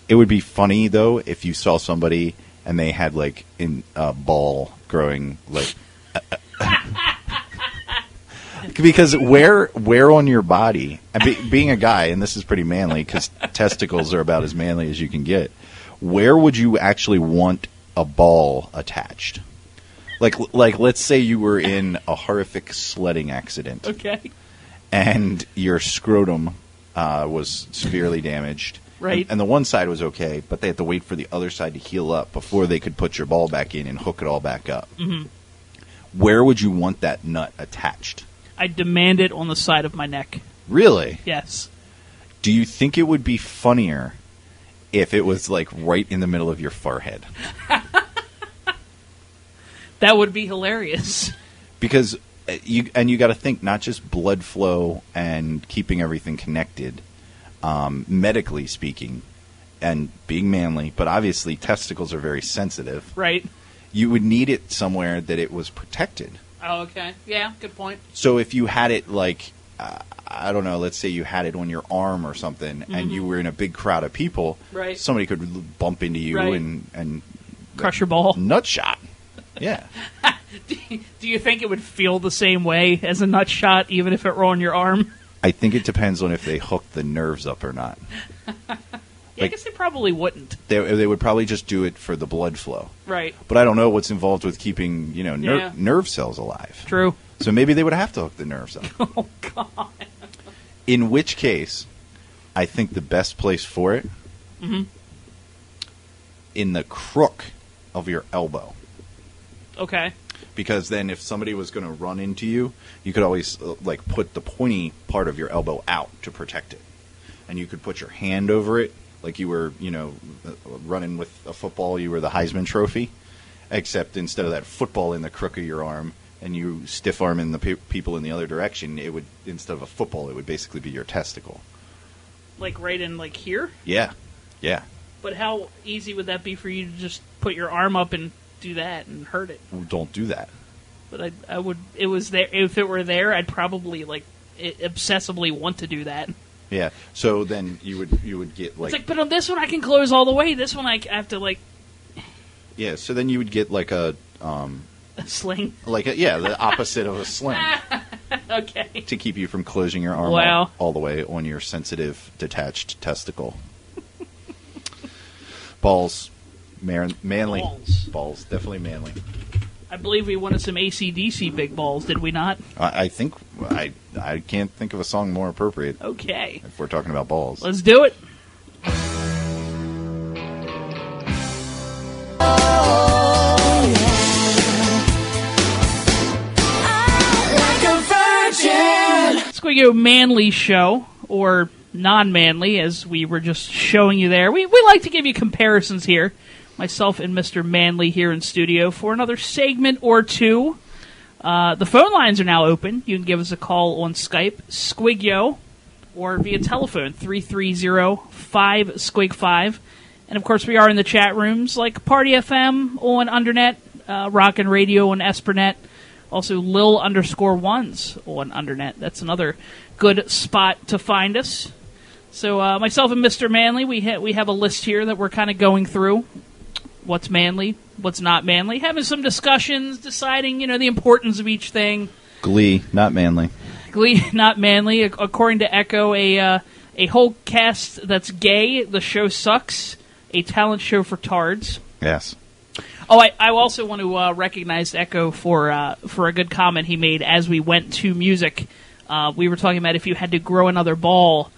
It would be funny though if you saw somebody and they had like a ball growing like. Because where on your body, being a guy, and this is pretty manly because testicles are about as manly as you can get, where would you actually want a ball attached? Like let's say you were in a horrific sledding accident. Okay. And your scrotum was severely damaged. Right. And the one side was okay, but they had to wait for the other side to heal up before they could put your ball back in and hook it all back up. Mm-hmm. Where would you want that nut attached? I demand it on the side of my neck. Really? Yes. Do you think it would be funnier if it was like right in the middle of your forehead? That would be hilarious. Because you got to think not just blood flow and keeping everything connected, medically speaking, and being manly, but obviously testicles are very sensitive. Right. You would need it somewhere that it was protected. Oh, okay. Yeah, good point. So if you had it like, I don't know, let's say you had it on your arm or something, and you were in a big crowd of people, right. Somebody could bump into you and crush your ball. Nut shot. Yeah. Do you think it would feel the same way as a nut shot, even if it were on your arm? I think it depends on if they hooked the nerves up or not. Yeah, I guess they probably wouldn't. They would probably just do it for the blood flow. Right. But I don't know what's involved with keeping, nerve cells alive. True. So maybe they would have to hook the nerves up. Oh, God. In which case, I think the best place for it, in the crook of your elbow. Okay. Because then if somebody was going to run into you, you could always put the pointy part of your elbow out to protect it. And you could put your hand over it. Like you were, running with a football, you were the Heisman Trophy, except instead of that football in the crook of your arm and you stiff arming the people in the other direction, it would, instead of a football, it would basically be your testicle. Like right in here? Yeah, yeah. But how easy would that be for you to just put your arm up and do that and hurt it? Well, don't do that. But I would. It was there. If it were there, I'd probably obsessively want to do that. Yeah, so then you would get it's but on this one I can close all the way. This one I have to Yeah, so then you would get a sling. The opposite of a sling. Okay. To keep you from closing your arm all the way on your sensitive detached testicle. Balls, manly. Balls, definitely manly. I believe we wanted some AC/DC big balls, did we not? I think I can't think of a song more appropriate. Okay. If we're talking about balls. Let's do it. SquigY0 Manly Show, or non-manly, as we were just showing you there. We like to give you comparisons here. Myself and Mr. Manly here in studio for another segment or two. The phone lines are now open. You can give us a call on Skype, SquigY0, or via telephone, 330-5SquigY5. And, of course, we are in the chat rooms like Party FM on Undernet, Rockin' Radio on Espernet, also Lil_ones on Undernet. That's another good spot to find us. So myself and Mr. Manly, we have a list here that we're kind of going through. What's manly, what's not manly, having some discussions, deciding, the importance of each thing. Glee, not manly. Glee, not manly. According to Echo, a whole cast that's gay, the show sucks, a talent show for tards. Yes. Oh, I also want to recognize Echo for a good comment he made as we went to music. We were talking about if you had to grow another ball,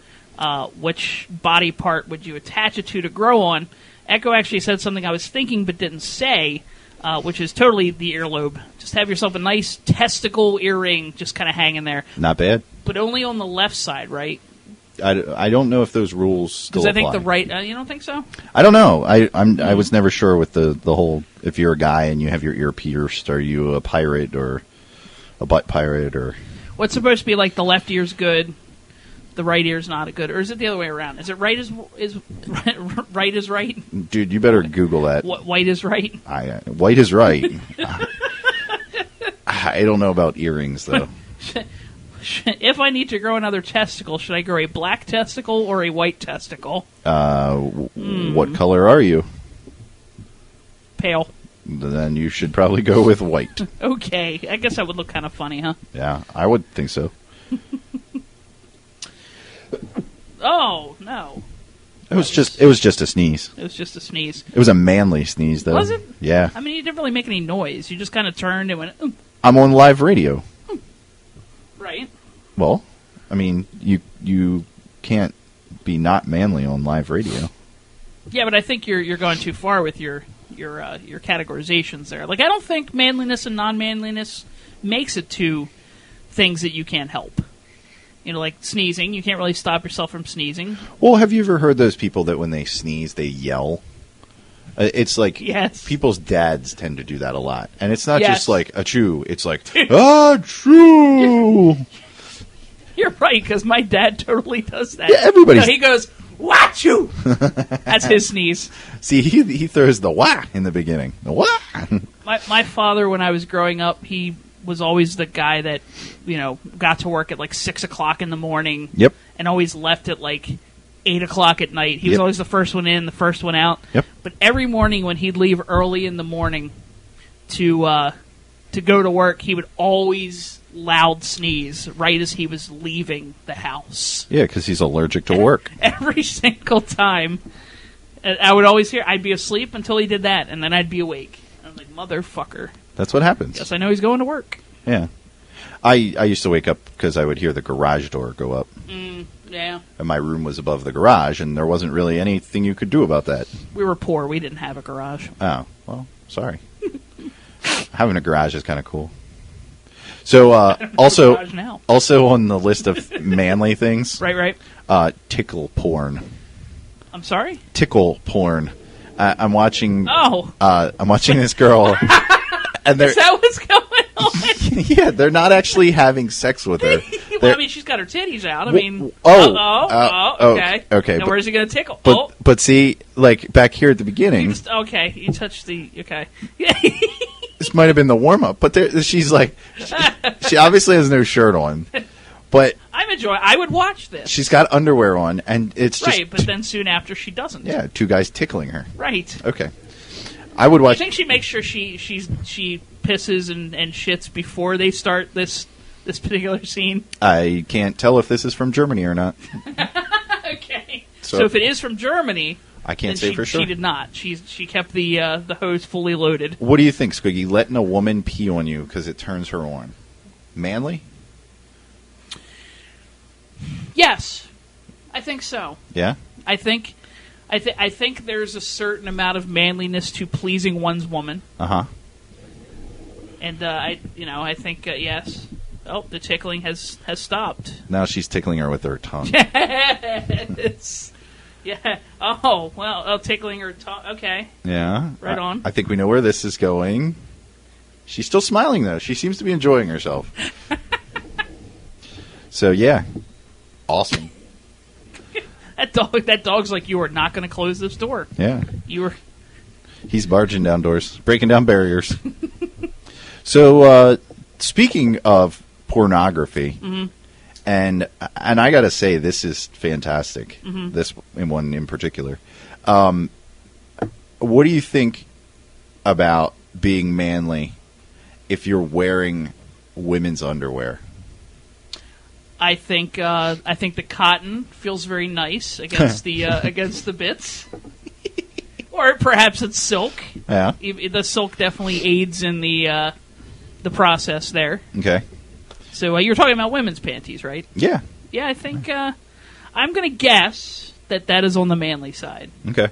which body part would you attach it to grow on? Echo actually said something I was thinking but didn't say, which is totally the earlobe. Just have yourself a nice testicle earring just kind of hanging there. Not bad. But only on the left side, right? I don't know if those rules still apply. Because I think the right... you don't think so? I don't know. I was never sure with the whole... If you're a guy and you have your ear pierced, are you a pirate or a butt pirate or... What's supposed to be like the left ear's good, the right ear's not good, or is it the other way around? Is it right is right is right? Dude, you better Google that. White is right? White is right. I don't know about earrings, though. If I need to grow another testicle, should I grow a black testicle or a white testicle? What color are you? Pale. Then you should probably go with white. Okay. I guess that would look kind of funny, huh? Yeah, I would think so. Oh, no. It was just a sneeze. It was just a sneeze. It was a manly sneeze, though. Was it? Yeah. I mean, you didn't really make any noise. You just kind of turned and went, ooh. I'm on live radio. Right. Well, I mean, you can't be not manly on live radio. Yeah, but I think you're going too far with your categorizations there. Like, I don't think manliness and non-manliness makes it two things that you can't help. Like sneezing, you can't really stop yourself from sneezing. Well, have you ever heard those people that when they sneeze, they yell? It's like yes. People's dads tend to do that a lot. And it's not yes. just like, achoo. It's like, achoo. You're right, because my dad totally does that. Yeah, everybody. He goes, wachoo. That's his sneeze. See, he throws the wah in the beginning. The wah. My father, when I was growing up, he was always the guy that, got to work at like 6 o'clock in the morning. Yep. And always left at like 8 o'clock at night. He was always the first one in, the first one out. Yep. But every morning when he'd leave early in the morning to go to work, he would always loud sneeze right as he was leaving the house. Yeah, because he's allergic to work. Every single time. I would always hear, I'd be asleep until he did that, and then I'd be awake. I was like, motherfucker. That's what happens. Guess I know he's going to work. Yeah. I used to wake up because I would hear the garage door go up. Yeah. And my room was above the garage, and there wasn't really anything you could do about that. We were poor. We didn't have a garage. Oh, well, sorry. Having a garage is kind of cool. So, also on the list of manly things. Right. Tickle porn. I'm sorry? Tickle porn. I'm watching. Oh. I'm watching this girl. And is that what's going on? Yeah, they're not actually having sex with her. Well, I mean, she's got her titties out. I mean, okay. Okay. Now, where's he going to tickle? But see, like back here at the beginning. You touched the. Okay. This might have been the warm up, but she's like, she obviously has no shirt on. But I'm enjoying. I would watch this. She's got underwear on, and it's just right. But then soon after, she doesn't. Yeah, two guys tickling her. Right. Okay. I would watch. I think she makes sure she pisses and shits before they start this particular scene. I can't tell if this is from Germany or not. Okay. So if it is from Germany, I can't then say for sure. She did not. She kept the hose fully loaded. What do you think, Squiggy? Letting a woman pee on you because it turns her on. Manly? Yes, I think so. Yeah? I think there's a certain amount of manliness to pleasing one's woman. Uh-huh. And I think yes. Oh, the tickling has stopped. Now she's tickling her with her tongue. Yes. Yeah. Oh, well, tickling her tongue. Okay. Yeah. Right on. I think we know where this is going. She's still smiling, though. She seems to be enjoying herself. So, yeah. Awesome. That dog's like, you are not going to close this door. Yeah. He's barging down doors, breaking down barriers. So, speaking of pornography, and I got to say, this is fantastic. This one in particular. What do you think about being manly if you're wearing women's underwear? I think the cotton feels very nice against the bits, or perhaps it's silk. Yeah, the silk definitely aids in the process there. Okay. So you were talking about women's panties, right? Yeah. Yeah, I think I'm going to guess that is on the manly side. Okay.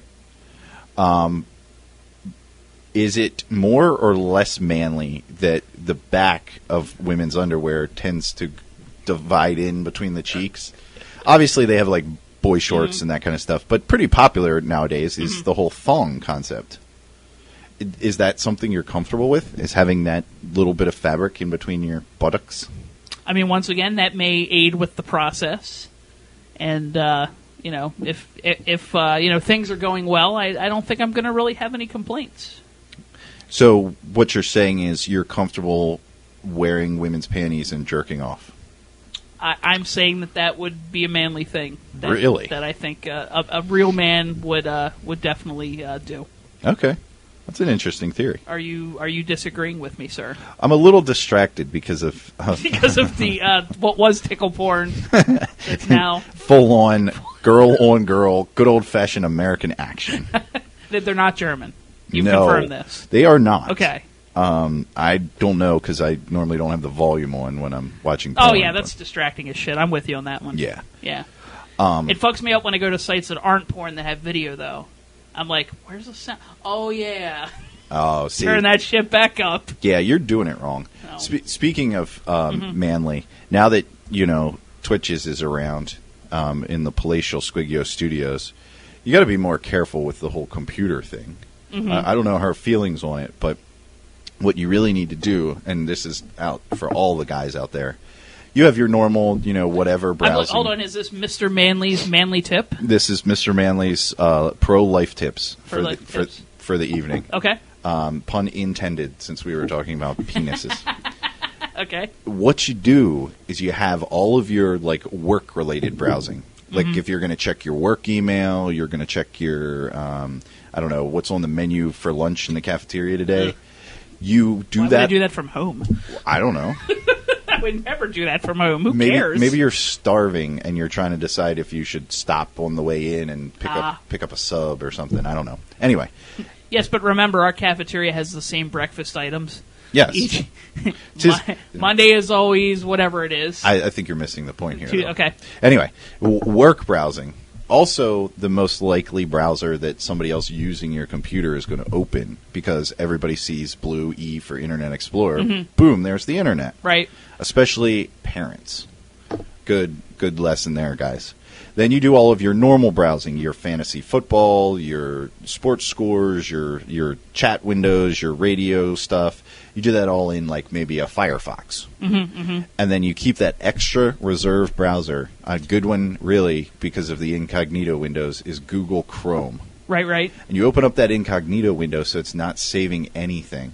Is it more or less manly that the back of women's underwear tends to divide in between the cheeks? Obviously, they have like boy shorts and that kind of stuff, but pretty popular nowadays is the whole thong concept. Is that something you're comfortable with? Is having that little bit of fabric in between your buttocks? I mean, once again, that may aid with the process, and if things are going well, I don't think I'm going to really have any complaints. So what you're saying is you're comfortable wearing women's panties and jerking off? I'm saying that would be a manly thing. Really? That I think a real man would definitely do. Okay. That's an interesting theory. Are you disagreeing with me, sir? I'm a little distracted because of the what was tickle porn. It's now full on girl, good old fashioned American action. They're not German. You no, confirmed this. They are not. Okay. I don't know because I normally don't have the volume on when I'm watching porn. Oh yeah, that's distracting as shit. I'm with you on that one. Yeah. Yeah. It fucks me up when I go to sites that aren't porn that have video though. I'm like, where's the sound? Oh yeah. Oh, see. Turn that shit back up. Yeah, you're doing it wrong. No. Speaking of manly, now that Twitches is around in the palatial SquigY0 studios, you got to be more careful with the whole computer thing. I don't know her feelings on it, but what you really need to do, and this is out for all the guys out there, you have your normal, whatever browsing. Hold on, is this Mr. Manly's manly tip? This is Mr. Manly's pro life tips for the evening. Okay. Pun intended, since we were talking about penises. Okay. What you do is you have all of your work-related browsing. Like if you're going to check your work email, you're going to check your I don't know what's on the menu for lunch in the cafeteria today. You do Why that. would I do that from home? I don't know. I would never do that from home. Who cares? Maybe you're starving and you're trying to decide if you should stop on the way in and pick up a sub or something. I don't know. Anyway. Yes, but remember, our cafeteria has the same breakfast items. Yes. Monday is always whatever it is. I think you're missing the point here. Okay. Anyway, work browsing. Also, the most likely browser that somebody else using your computer is going to open because everybody sees blue E for Internet Explorer. Boom, there's the Internet. Right. Especially parents. Good lesson there, guys. Then you do all of your normal browsing, your fantasy football, your sports scores, your chat windows, your radio stuff. You do that all in maybe a Firefox. And then you keep that extra reserved browser. A good one, really, because of the incognito windows, is Google Chrome. Right. And you open up that incognito window so it's not saving anything.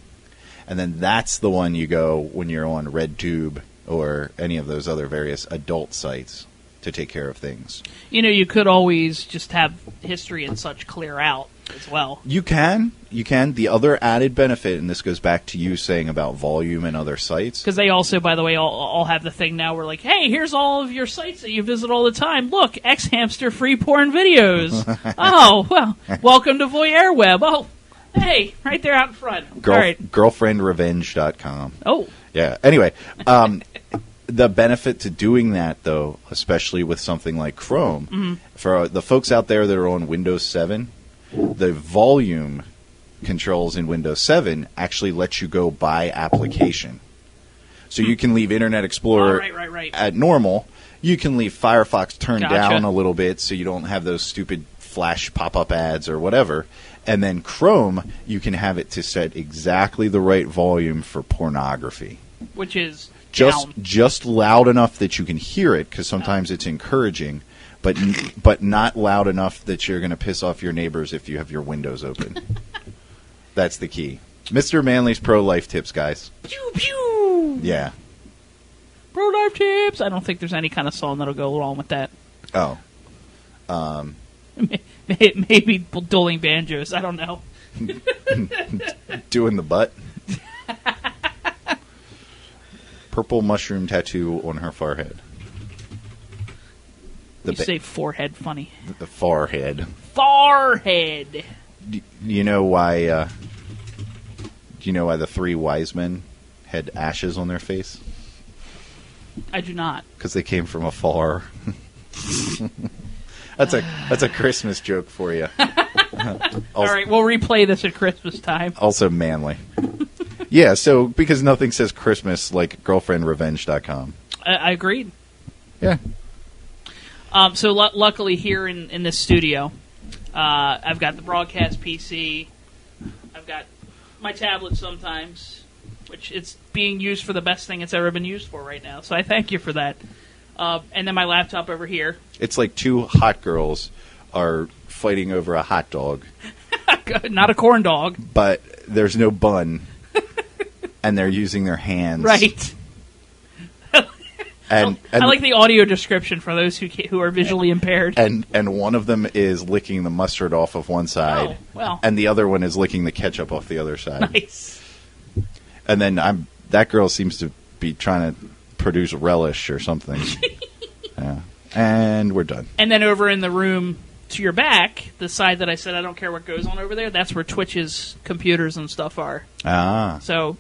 And then that's the one you go when you're on RedTube or any of those other various adult sites to take care of things. You could always just have history and such clear out. as well. You can. The other added benefit, and this goes back to you saying about volume and other sites. Because they also, by the way, all have the thing now where, like, hey, here's all of your sites that you visit all the time. Look, X-Hamster free porn videos. Oh, well, welcome to Voyeur Web. Oh, hey, right there out in front. All right. Girlfriendrevenge.com. Oh. Yeah. Anyway, the benefit to doing that, though, especially with something like Chrome, for the folks out there that are on Windows 7, the volume controls in Windows 7 actually let you go by application. So you can leave Internet Explorer at normal. You can leave Firefox turned down a little bit so you don't have those stupid flash pop-up ads or whatever. And then Chrome, you can have it to set exactly the right volume for pornography. Which is just loud enough that you can hear it, because sometimes it's encouraging, but not loud enough that you're going to piss off your neighbors if you have your windows open. That's the key. Mr. Manley's pro-life tips, guys. Pew, pew. Yeah. Pro-life tips. I don't think there's any kind of song that'll go along with that. Oh. Maybe dueling banjos. I don't know. Doing the butt. Purple mushroom tattoo on her forehead. You say forehead funny. The forehead. Forehead. Do you know why? Do you know why the three wise men had ashes on their face? I do not. Because they came from afar. That's a Christmas joke for you. All right, we'll replay this at Christmas time. Also manly. Yeah, so because nothing says Christmas like girlfriendrevenge.com. I agreed. Yeah. So luckily here in this studio, I've got the broadcast PC. I've got my tablet sometimes, which it's being used for the best thing it's ever been used for right now. So I thank you for that. And then my laptop over here. It's like two hot girls are fighting over a hot dog. Not a corn dog. But there's no bun. And they're using their hands. Right. And I like the audio description for those who are visually impaired. And one of them is licking the mustard off of one side. Oh, well. And the other one is licking the ketchup off the other side. Nice. And then that girl seems to be trying to produce relish or something. Yeah. And we're done. And then over in the room to your back, the side that I said I don't care what goes on over there, that's where Twitch's computers and stuff are. Ah. So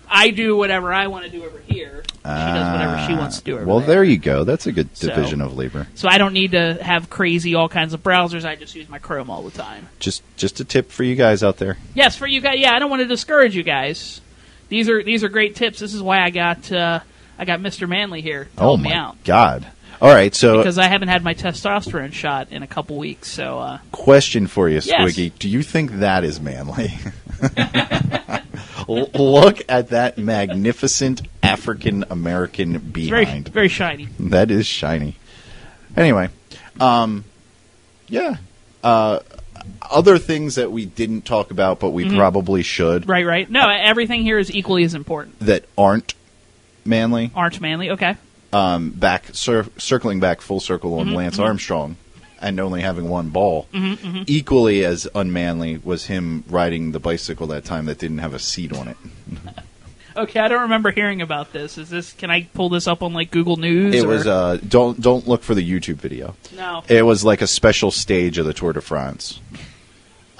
I do whatever I want to do over here. She does whatever she wants to do over there. Well, there you go. That's a good division of labor. So I don't need to have crazy all kinds of browsers. I just use my Chrome all the time. Just a tip for you guys out there. Yes, for you guys. Yeah, I don't want to discourage you guys. These are great tips. This is why I got Mr. Manley here to help me out. God. All right, so because I haven't had my testosterone shot in a couple weeks. So question for you, Squiggy. Yes. Do you think that is manly? Look at that magnificent African-American behind. Very, very shiny. That is shiny. Anyway, yeah. Other things that we didn't talk about, but we probably should. Right. No, everything here is equally as important. That aren't manly. Aren't manly, okay. Circling back full circle on Lance Armstrong and only having one ball. Equally as unmanly was him riding the bicycle that time that didn't have a seat on it. Okay, I don't remember hearing about this. Can I pull this up on like Google News? It was don't look for the YouTube video. No. It was like a special stage of the Tour de France.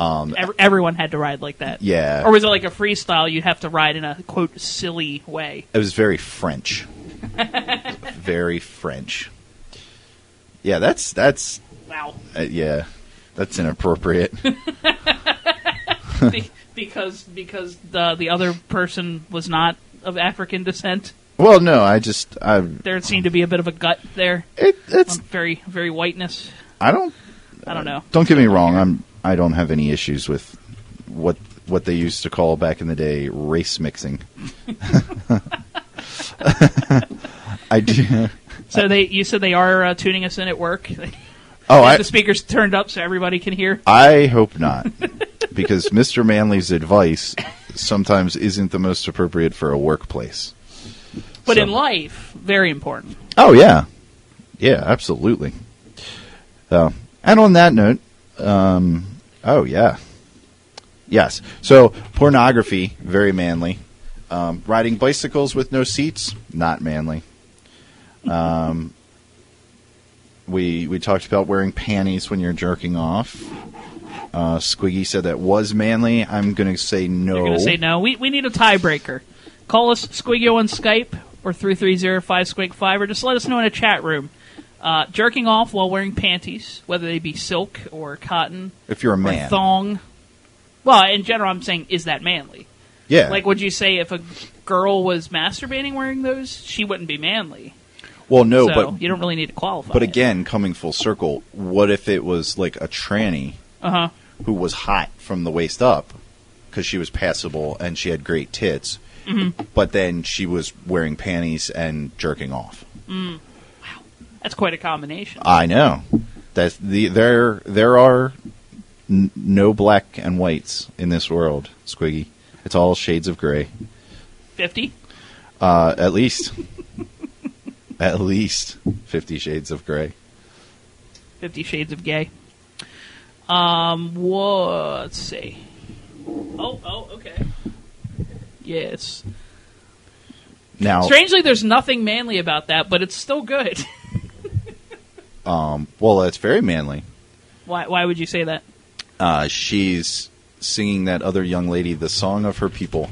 Everyone had to ride like that. Yeah. Or was it like a freestyle you'd have to ride in a quote silly way? It was very French. Very French. Yeah, that's wow. Yeah, that's inappropriate. Because the other person was not of African descent. Well, no, there seemed to be a bit of a gut there. It's very, very whiteness. I don't know. Don't get me wrong. I don't have any issues with what they used to call back in the day race mixing. I do. So you said they are tuning us in at work. The speakers turned up so everybody can hear. I hope not, because Mr. Manley's advice sometimes isn't the most appropriate for a workplace. But in life, very important. Oh yeah, absolutely. And on that note, Oh, yeah. Yes. So, pornography, very manly. Riding bicycles with no seats, not manly. We talked about wearing panties when you're jerking off. SquigY said that was manly. I'm going to say no. You're going to say no. We need a tiebreaker. Call us SquigY0 on Skype or 330-5SquigY5 or just let us know in a chat room. Jerking off while wearing panties, whether they be silk or cotton. If you're a or man. Thong. Well, in general, I'm saying, is that manly? Yeah. Like, would you say if a girl was masturbating wearing those, she wouldn't be manly? Well, no, So but you don't really need to qualify. But again, coming full circle, what if it was like a tranny who was hot from the waist up because she was passable and she had great tits, but then she was wearing panties and jerking off? Wow, that's quite a combination. I know. That's there are no black and whites in this world, SquigY. It's all shades of gray. 50? At least. At least 50 Shades of Grey. 50 Shades of Gay. Let's see. Oh, okay. Yes. Now, strangely, there's nothing manly about that, but it's still good. well, that's very manly. Why would you say that? She's singing that other young lady the song of her people.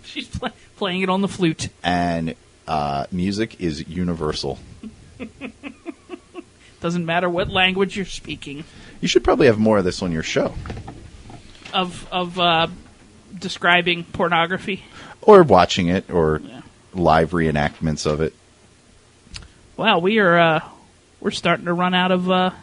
She's playing it on the flute. And music is universal. Doesn't matter what language you're speaking. You should probably have more of this on your show. Of describing pornography? Or watching it, or live reenactments of it. Wow, we're starting to run out of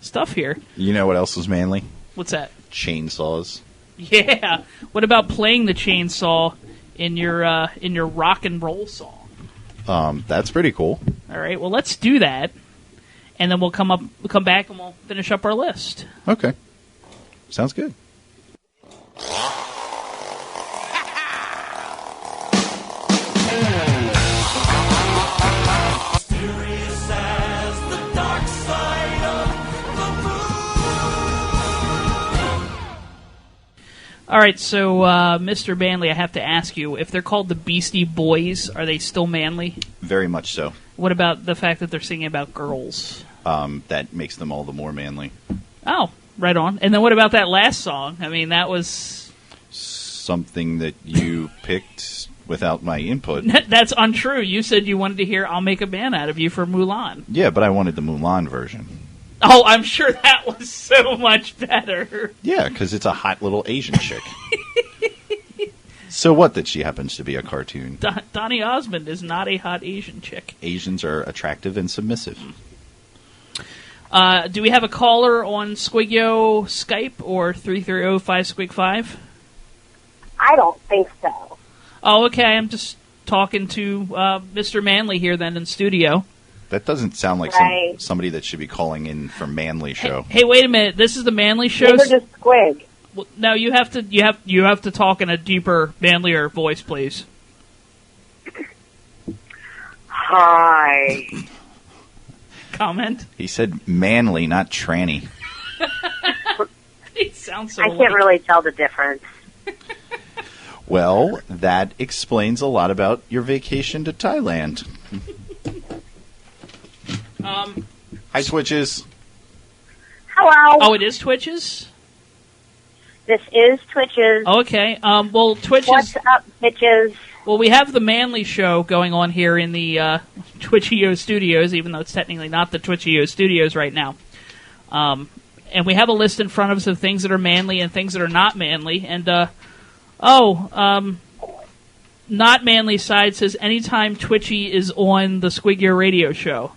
stuff here. You know what else is manly? What's that? Chainsaws. Yeah. What about playing the chainsaw in your rock and roll song? That's pretty cool. All right. Well, let's do that, and then we'll come back and we'll finish up our list. Okay. Sounds good. All right, so Mr. Manly, I have to ask you, if they're called the Beastie Boys, are they still manly? Very much so. What about the fact that they're singing about girls? That makes them all the more manly. Oh, right on. And then what about that last song? I mean, that was something that you picked without my input. That's untrue. You said you wanted to hear I'll Make a Man Out of You for Mulan. Yeah, but I wanted the Mulan version. Oh, I'm sure that was so much better. Yeah, because it's a hot little Asian chick. So what that she happens to be a cartoon? Donny Osmond is not a hot Asian chick. Asians are attractive and submissive. Do we have a caller on SquigY0 Skype or 330-5SquigY5? I don't think so. Oh, okay. I'm just talking to Mr. Manly here then in studio. That doesn't sound like somebody that should be calling in for Manly Show. Hey, wait a minute. This is the Manly Show. Neither does Squig. Well, no, you have to talk in a deeper, manlier voice, please. Hi. Comment? He said manly, not tranny. He sounds so I can't really tell the difference. Well, that explains a lot about your vacation to Thailand. Hi, Twitches. Hello. Oh, it is Twitches? This is Twitches. Okay. Well, Twitches. What's up, bitches? Well, we have the Manly Show going on here in the SquigY0 Studios, even though it's technically not the SquigY0 Studios right now. And we have a list in front of us of things that are manly and things that are not manly. And, not manly side says anytime Twitchy is on the SquigY0 radio show.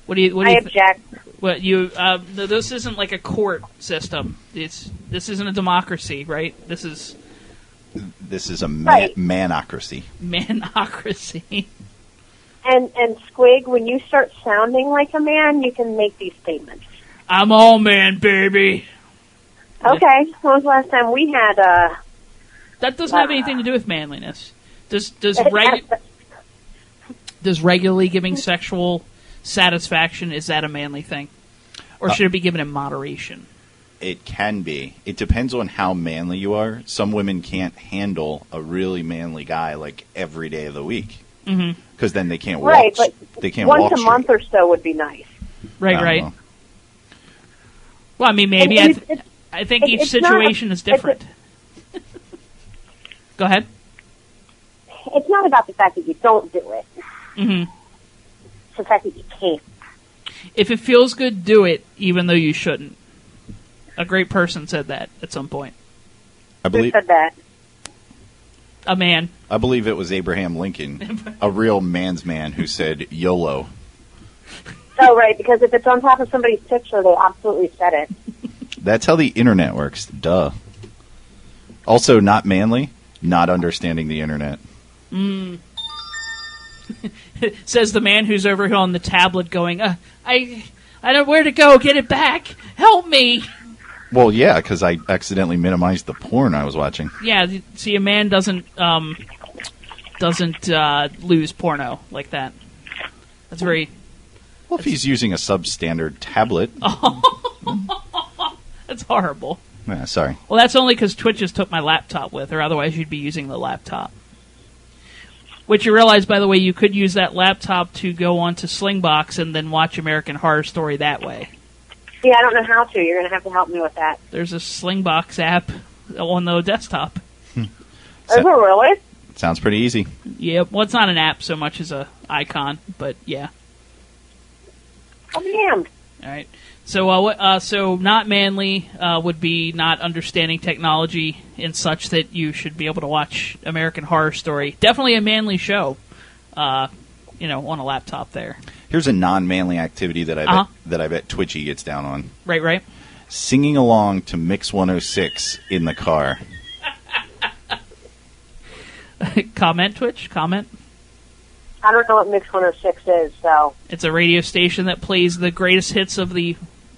What do you I object. What this isn't like a court system. This isn't a democracy, right? This is a manocracy. Manocracy. And Squig, when you start sounding like a man, you can make these statements. I'm all man, baby. Okay. When was the last time we had That doesn't have anything to do with manliness. Does regularly giving sexual satisfaction, is that a manly thing? Or should it be given in moderation? It can be. It depends on how manly you are. Some women can't handle a really manly guy like every day of the week because then they can't walk. Right, but they can't once walk a straight. month or so would be nice. Right. Well, Well, I mean, maybe. I think each it's not situation is different. Go ahead. It's not about the fact that you don't do it. Mm-hmm. It's the fact that you can't. If it feels good, do it, even though you shouldn't. A great person said that at some point. Who said that? A man. I believe it was Abraham Lincoln, a real man's man, who said YOLO. Oh, right, because if it's on top of somebody's picture, they absolutely said it. That's how the internet works. Duh. Also, not manly, not understanding the internet. Says the man who's over here on the tablet going, I don't know where to go. Get it back. Help me. Well, yeah, because I accidentally minimized the porn I was watching. Yeah, see, a man doesn't lose porno like that. That's very... Well, if he's using a substandard tablet. That's horrible. Yeah, sorry. Well, that's only because Twitch just took my laptop with her. Otherwise, you'd be using the laptop. Which you realize, by the way, you could use that laptop to go onto Slingbox and then watch American Horror Story that way. Yeah, I don't know how to. You're going to have to help me with that. There's a Slingbox app on the desktop. Is it really? Sounds pretty easy. Yeah, well, it's not an app so much as a icon, but yeah. I'm damned. All right. So not manly would be not understanding technology in such that you should be able to watch American Horror Story. Definitely a manly show, on a laptop there. Here's a non-manly activity that I bet Twitchy gets down on. Right. Singing along to Mix 106 in the car. Comment, Twitch? Comment? I don't know what Mix 106 is, so... It's a radio station that plays the greatest hits of the...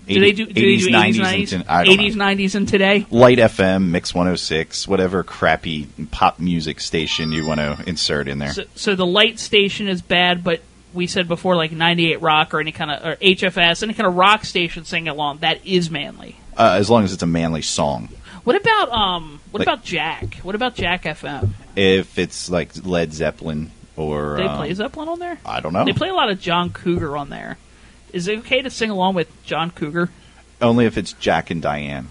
Do 80s, they do 80s, 90s? 90s? I don't 80s, know. 90s, and today? Light FM, Mix 106, whatever crappy pop music station you want to insert in there. So the light station is bad, but we said before, like 98 Rock or any kind of... or HFS, any kind of rock station singing along, that is manly. As long as it's a manly song. What about Jack? What about Jack FM? If it's like Led Zeppelin or... They play Zeppelin on there? I don't know. They play a lot of John Cougar on there. Is it okay to sing along with John Cougar? Only if it's Jack and Diane.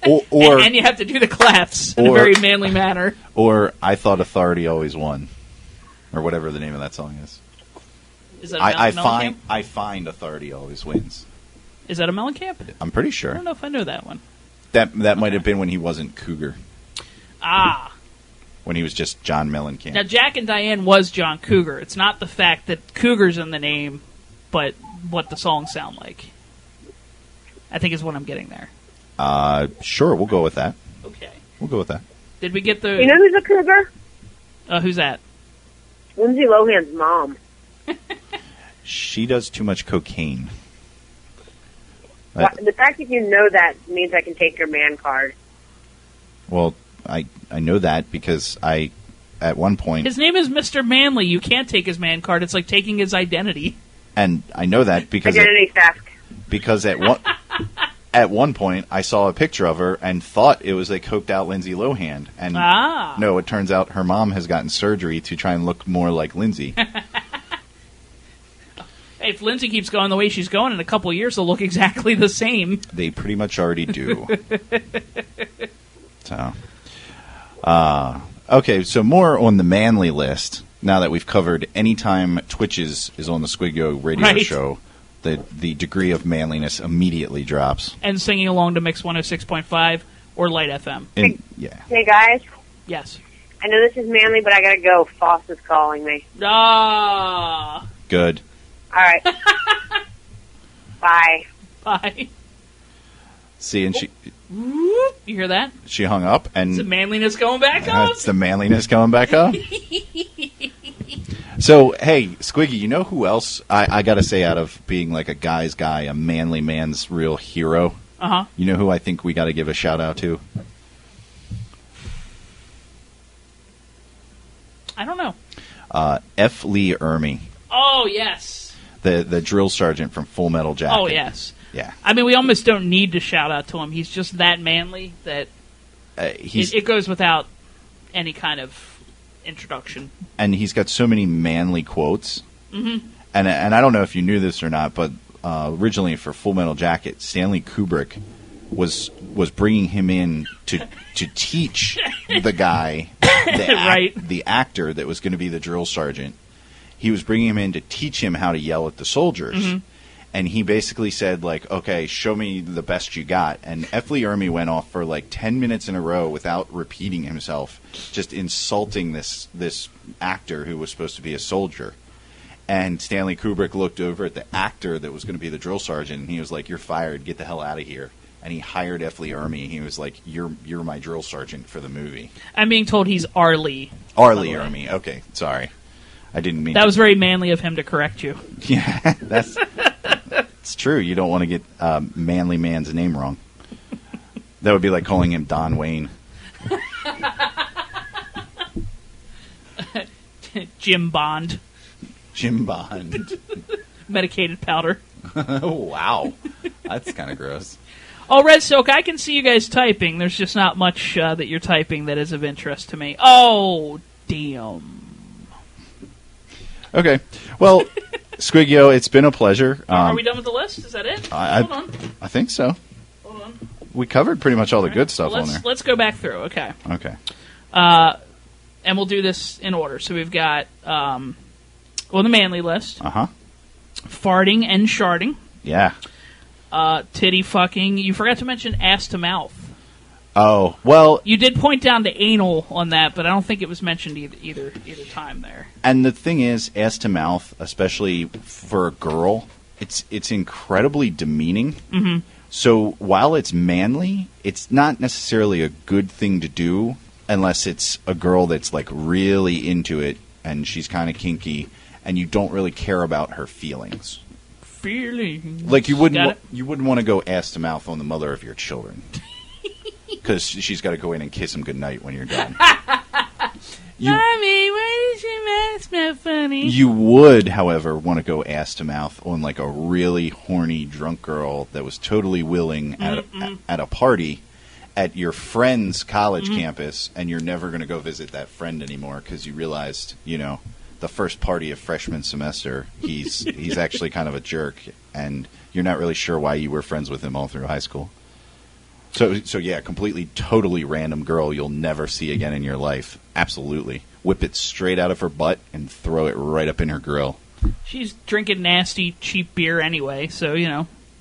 or and you have to do the claps in a very manly manner. Or I Thought Authority Always Won. Or whatever the name of that song is. Is that a Mellencamp? I find Authority Always Wins. Is that a Mellencamp? I'm pretty sure. I don't know if I know that one. That might have been when he wasn't Cougar. Ah. When he was just John Mellencamp. Now, Jack and Diane was John Cougar. It's not the fact that Cougar's in the name, but what the songs sound like. I think is what I'm getting there. Sure, we'll go with that. Okay. We'll go with that. Did we get the... You know who's a cougar? Who's that? Lindsay Lohan's mom. She does too much cocaine. The fact that you know that means I can take your man card. Well, I know that because at one point... His name is Mr. Manly. You can't take his man card. It's like taking his identity. And I know that because... Identity theft. Because at one point, I saw a picture of her and thought it was a coked-out Lindsay Lohan. And no, it turns out her mom has gotten surgery to try and look more like Lindsay. Hey, if Lindsay keeps going the way she's going, in a couple of years, they'll look exactly the same. They pretty much already do. So, okay, so more on the manly list, now that we've covered anytime Twitches is on the SquigY0 radio show, the degree of manliness immediately drops. And singing along to Mix 106.5 or Light FM. Yeah. Hey, guys. Yes. I know this is manly, but I gotta go. Foss is calling me. Ah. Good. All right. Bye. Bye. See, and You hear that? she hung up, and Is the manliness going back up? It's the manliness coming back up. So, hey, Squiggy, you know who else I got to say out of being like a guy's guy, a manly man's real hero? Uh-huh. You know who I think we got to give a shout-out to? I don't know. F. Lee Ermey. Oh, yes. The drill sergeant from Full Metal Jacket. Oh, yes. Yeah. I mean, we almost don't need to shout out to him. He's just that manly that it goes without any kind of introduction. And he's got so many manly quotes. Mm-hmm. And I don't know if you knew this or not, but originally for Full Metal Jacket, Stanley Kubrick was bringing him in to teach the guy, the actor that was going to be the drill sergeant. He was bringing him in to teach him how to yell at the soldiers. Mm-hmm. And he basically said, like, okay, show me the best you got. And F. Lee Ermey went off for like 10 minutes in a row without repeating himself, just insulting this actor who was supposed to be a soldier. And Stanley Kubrick looked over at the actor that was going to be the drill sergeant, and he was like, "You're fired. Get the hell out of here." And he hired F. Lee Ermey. He was like, "You're my drill sergeant for the movie." I'm being told he's R. Lee. R. Lee Ermey. Okay, sorry, I didn't mean. That was very manly of him to correct you. Yeah, it's true. You don't want to get manly man's name wrong. That would be like calling him Don Wayne. Jim Bond. Jim Bond. Medicated powder. Oh, wow. That's kind of gross. Oh, Red Silk, I can see you guys typing. There's just not much that you're typing that is of interest to me. Oh, damn. Okay. Well, SquigY0, it's been a pleasure. Are we done with the list? Is that it? Hold on. I think so. Hold on. We covered pretty much all the good stuff on there. Let's go back through, okay. Okay. And we'll do this in order. So we've got... the manly list. Uh-huh. Farting and sharding. Yeah. Titty fucking. You forgot to mention ass to mouth. Oh, well... You did point down to anal on that, but I don't think it was mentioned either time there. And the thing is, ass to mouth, especially for a girl, it's incredibly demeaning. Mm-hmm. So while it's manly, it's not necessarily a good thing to do unless it's a girl that's like really into it and she's kind of kinky. And you don't really care about her feelings. Feelings. Like you wouldn't want to go ass to mouth on the mother of your children, because she's got to go in and kiss him goodnight when you're done. Mommy, why does your mouth smell funny? You would, however, want to go ass to mouth on like a really horny drunk girl that was totally willing at a party at your friend's college campus, and you're never going to go visit that friend anymore because you realized, the first party of freshman semester, he's actually kind of a jerk, and you're not really sure why you were friends with him all through high school. So yeah, completely, totally random girl you'll never see again in your life. Absolutely. Whip it straight out of her butt and throw it right up in her grill. She's drinking nasty, cheap beer anyway, so,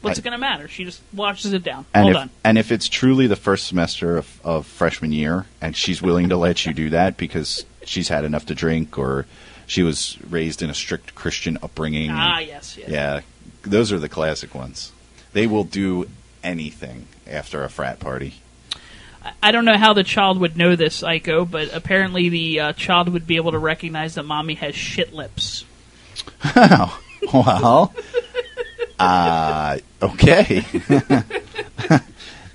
what's it going to matter? She just washes it down. All done. And if it's truly the first semester of freshman year, and she's willing to let you do that because she's had enough to drink, or she was raised in a strict Christian upbringing. Yes. Yeah, those are the classic ones. They will do anything after a frat party. I don't know how the child would know this, Aiko, but apparently the child would be able to recognize that mommy has shit lips. Well, okay.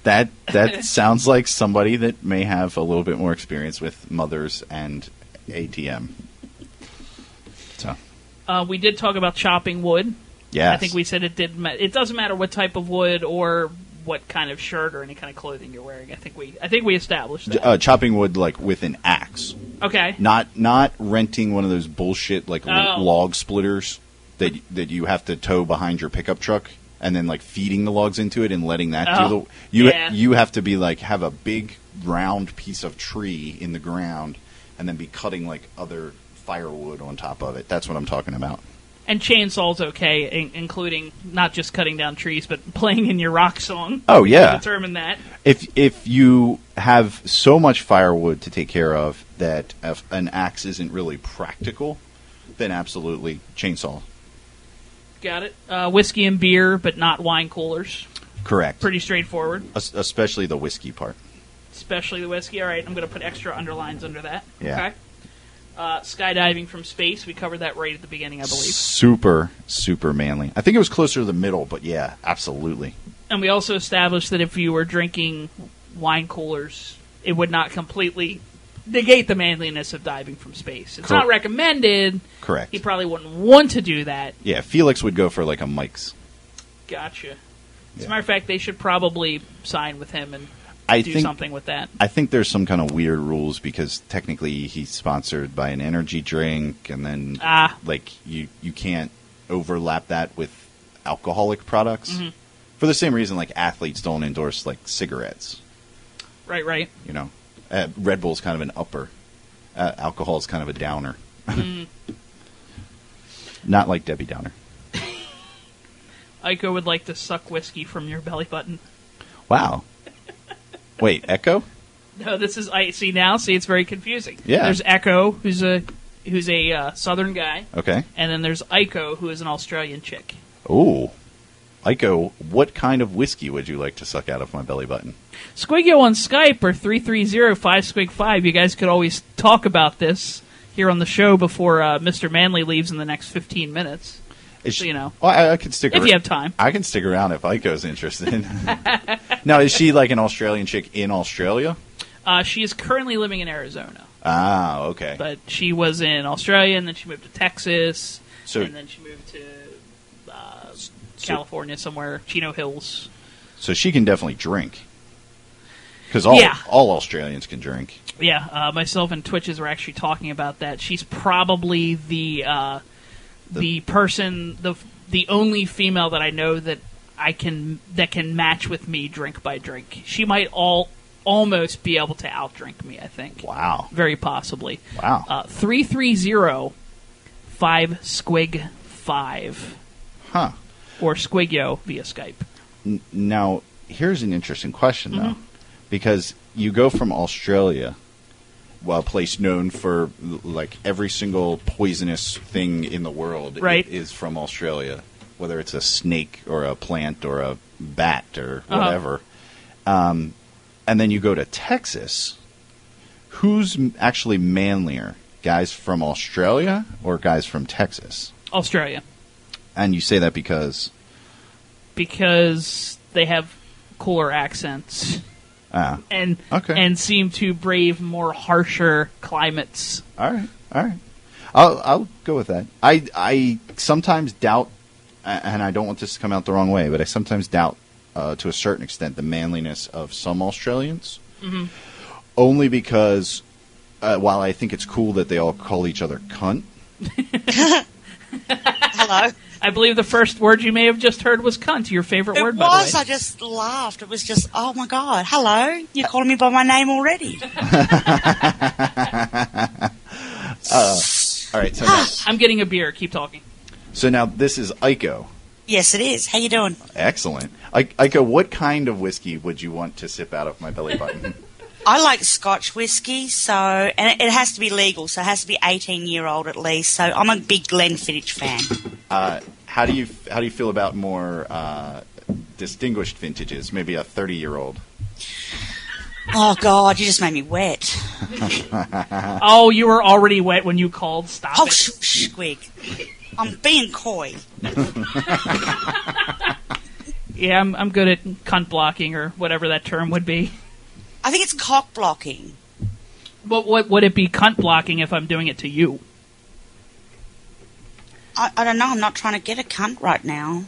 That sounds like somebody that may have a little bit more experience with mothers and ATM. So, we did talk about chopping wood. Yes. I think we said it doesn't matter what type of wood or what kind of shirt or any kind of clothing you're wearing. I think we established that. Chopping wood like with an axe. Okay. Not renting one of those bullshit like log splitters that you have to tow behind your pickup truck and then like feeding the logs into it and letting that do the you have to be like have a big round piece of tree in the ground and then be cutting like other firewood on top of it. That's what I'm talking about. And chainsaws okay, including not just cutting down trees, but playing in your rock song. Oh, yeah. Determine that. If you have so much firewood to take care of that an axe isn't really practical, then absolutely chainsaw. Got it. Whiskey and beer, but not wine coolers. Correct. Pretty straightforward. Especially the whiskey part. Especially the whiskey. All right, I'm going to put extra underlines under that. Yeah. Okay. Skydiving from space. We covered that right at the beginning, I believe. Super, super manly. I think it was closer to the middle, but yeah, absolutely. And we also established that if you were drinking wine coolers, it would not completely negate the manliness of diving from space. It's not recommended. Correct. He probably wouldn't want to do that. Yeah, Felix would go for like a Mike's. Gotcha. As a matter of fact, they should probably sign with him and do something with that. I think there's some kind of weird rules because technically he's sponsored by an energy drink, and then like you can't overlap that with alcoholic products for the same reason like athletes don't endorse like cigarettes. Right. You know, Red Bull's kind of an upper. Alcohol is kind of a downer. Not like Debbie Downer. Aiko would like to suck whiskey from your belly button. Wow. Wait, Echo? No, this is see now. See, it's very confusing. Yeah. There's Echo, who's a Southern guy. Okay. And then there's Aiko, who is an Australian chick. Ooh. Aiko, what kind of whiskey would you like to suck out of my belly button? SquigY0 on Skype or 330-5SquigY5. You guys could always talk about this here on the show before Mr. Manley leaves in the next 15 minutes. So, you know. Well, I could stick if you have time. I can stick around if Aiko's interested. Now, is she like an Australian chick in Australia? She is currently living in Arizona. Ah, okay. But she was in Australia, and then she moved to Texas, and then she moved to California somewhere, Chino Hills. So she can definitely drink. Because all Australians can drink. Yeah, myself and Twitches were actually talking about that. She's probably the person, the only female that I know that can match with me drink by drink. She might almost be able to outdrink me, I think. Wow. Very possibly. Wow. 330-5SquigY5. Huh. Or SquigY0 via Skype. Now, here's an interesting question, though. Because you go from Australia, a place known for like every single poisonous thing in the world is from Australia, whether it's a snake or a plant or a bat or whatever. And then you go to Texas. Who's actually manlier, guys from Australia or guys from Texas? Australia. And you say that because? Because they have cooler accents. And seem to brave more harsher climates. All right. I'll go with that. I sometimes doubt, and I don't want this to come out the wrong way, but I sometimes doubt, to a certain extent, the manliness of some Australians. Only because, while I think it's cool that they all call each other cunt. Hello. I believe the first word you may have just heard was cunt, your favorite word, by the way. It was. I just laughed. It was just, oh, my God. Hello. You're calling me by my name already. All right. So now, I'm getting a beer. Keep talking. So now this is Aiko. Yes, it is. How you doing? Excellent. Aiko, what kind of whiskey would you want to sip out of my belly button? I like Scotch whiskey, and it has to be legal, so it has to be 18-year-old at least. So I'm a big Glenfiddich fan. How do you feel about more distinguished vintages? Maybe a 30-year-old. Oh God, you just made me wet. Oh, you were already wet when you called. Stop it. Squig. I'm being coy. Yeah, I'm good at cunt blocking or whatever that term would be. I think it's cock blocking. What would it be cunt blocking if I'm doing it to you? I don't know. I'm not trying to get a cunt right now.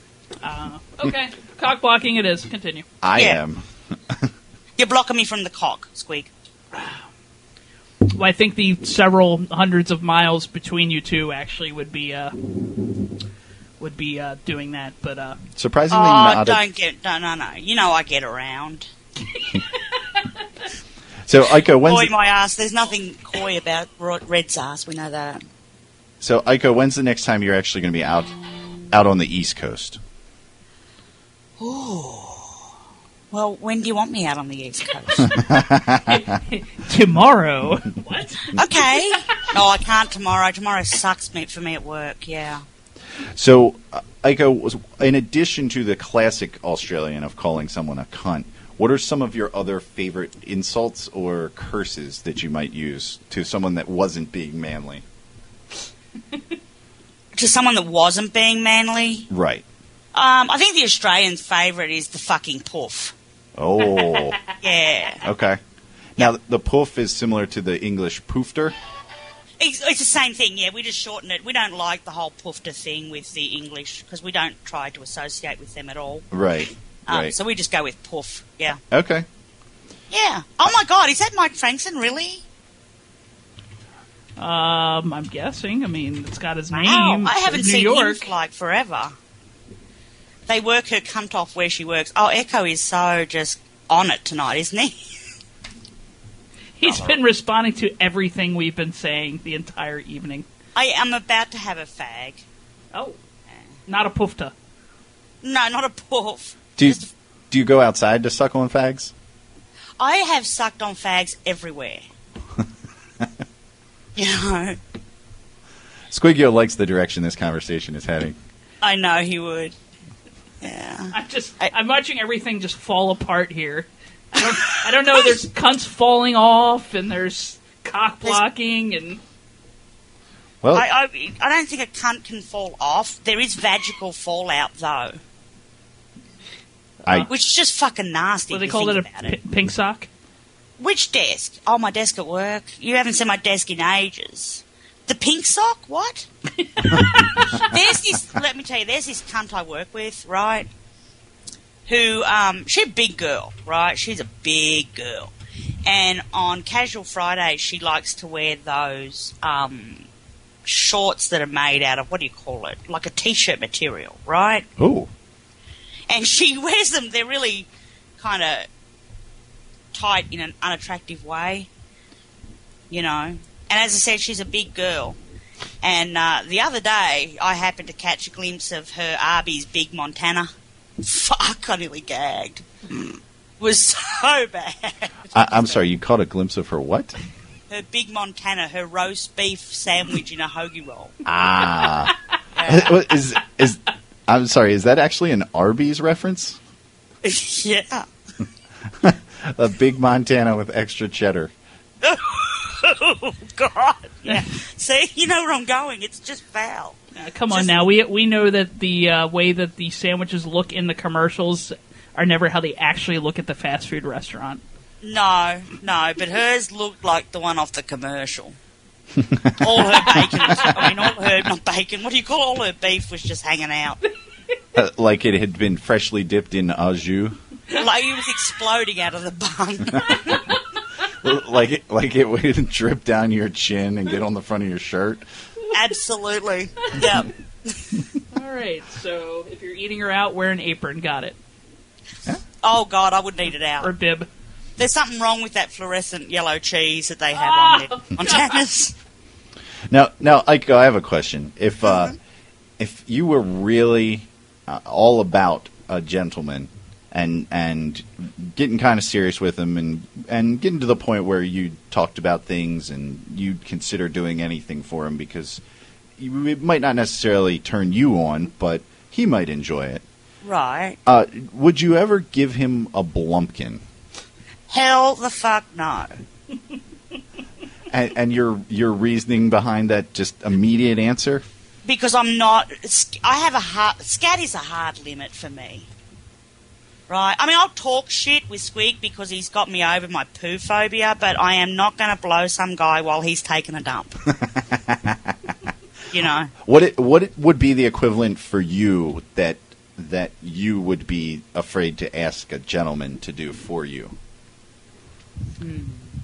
Okay. Cock blocking it is. Continue. I am. You're blocking me from the cock, Squig. Well, I think the several hundreds of miles between you two actually would be doing that, but surprisingly not. No. You know I get around. So, Aiko, Coy my ass. There's nothing coy about Red's ass. We know that. So, Aiko, when's the next time you're actually going to be out on the East Coast? Ooh. Well, when do you want me out on the East Coast? Tomorrow. What? Okay. No, I can't tomorrow. Tomorrow sucks for me at work, yeah. So, Aiko, in addition to the classic Australian of calling someone a cunt, what are some of your other favorite insults or curses that you might use to someone that wasn't being manly? To someone that wasn't being manly? Right. I think the Australian's favourite is the fucking poof. Oh. Yeah. Okay. Now, the poof is similar to the English poofter? It's the same thing, yeah. We just shorten it. We don't like the whole poofter thing with the English because we don't try to associate with them at all. Right. Right. So we just go with Poof. Yeah. Okay. Yeah. Oh my God, is that Mike Frankson really? I'm guessing. I mean, it's got his name. Wow, I haven't New seen York. him for like forever. They work her cunt off where she works. Oh, Echo is so just on it tonight, isn't he? He's been responding to everything we've been saying the entire evening. I am about to have a fag. Oh, not a poofta. No, not a poof. Do you go outside to suck on fags? I have sucked on fags everywhere. You know. SquigY0 likes the direction this conversation is heading. I know he would. Yeah. I'm watching everything just fall apart here. I don't know. There's cunts falling off, and there's cock blocking, and Well, I don't think a cunt can fall off. There is vaginal fallout though, which is just fucking nasty. what they if you called it, think about pink sock. Which desk? Oh, my desk at work. You haven't seen my desk in ages. The pink sock? What? There's this. Let me tell you. There's this cunt I work with, right? Who, she's a big girl, right? She's a big girl. And on casual Fridays, she likes to wear those, shorts that are made out of, what do you call it? Like a t-shirt material, right? ooh. And she wears them, they're really kind of tight in an unattractive way, you know. And as I said, she's a big girl. And the other day, I happened to catch a glimpse of her Arby's Big Montana. Fuck, I nearly gagged. It was so bad. I'm sorry, you caught a glimpse of her what? Her Big Montana, her roast beef sandwich in a hoagie roll. Ah. I'm sorry, is that actually an Arby's reference? Yeah. A Big Montana with extra cheddar. Oh, God. Yeah. See, you know where I'm going. It's just foul. Come on now. We know that the way that the sandwiches look in the commercials are never how they actually look at the fast food restaurant. No, but hers looked like the one off the commercial. All her bacon not bacon, what do you call all her beef was just hanging out. Like it had been freshly dipped in au jus. Like it was exploding out of the bun. like it would drip down your chin and get on the front of your shirt. Absolutely. Yep. All right. So if you're eating her out, wear an apron. Got it. Oh, God, I would need it out. Or bib. There's something wrong with that fluorescent yellow cheese that they have on their Montanas. Now, Aiko, I have a question. If you were really all about a gentleman and getting kind of serious with him and getting to the point where you talked about things and you'd consider doing anything for him because it might not necessarily turn you on, but he might enjoy it. Right. Would you ever give him a blumpkin? Hell the fuck no. And your reasoning behind that just immediate answer? Because I'm not. I have a hard. Scat is a hard limit for me. Right. I mean, I'll talk shit with Squig because he's got me over my poo phobia, but I am not going to blow some guy while he's taking a dump. You know. What would be the equivalent for you that you would be afraid to ask a gentleman to do for you?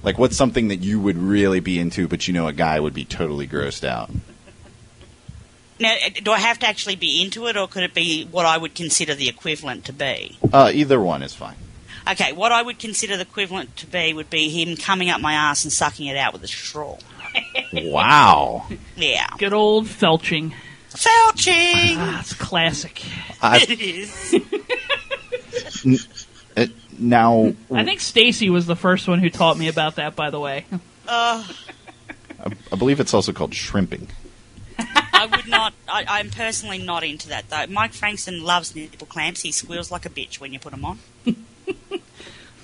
Like, what's something that you would really be into, but you know a guy would be totally grossed out? Now, do I have to actually be into it, or could it be what I would consider the equivalent to be? Either one is fine. Okay, what I would consider the equivalent to be would be him coming up my ass and sucking it out with a straw. Wow. Yeah. Good old felching. Felching! That's classic. It is. Now, I think Stacy was the first one who taught me about that, by the way. I believe it's also called shrimping. I would not. I'm personally not into that, though. Mike Frankson loves nipple clamps. He squeals like a bitch when you put them on.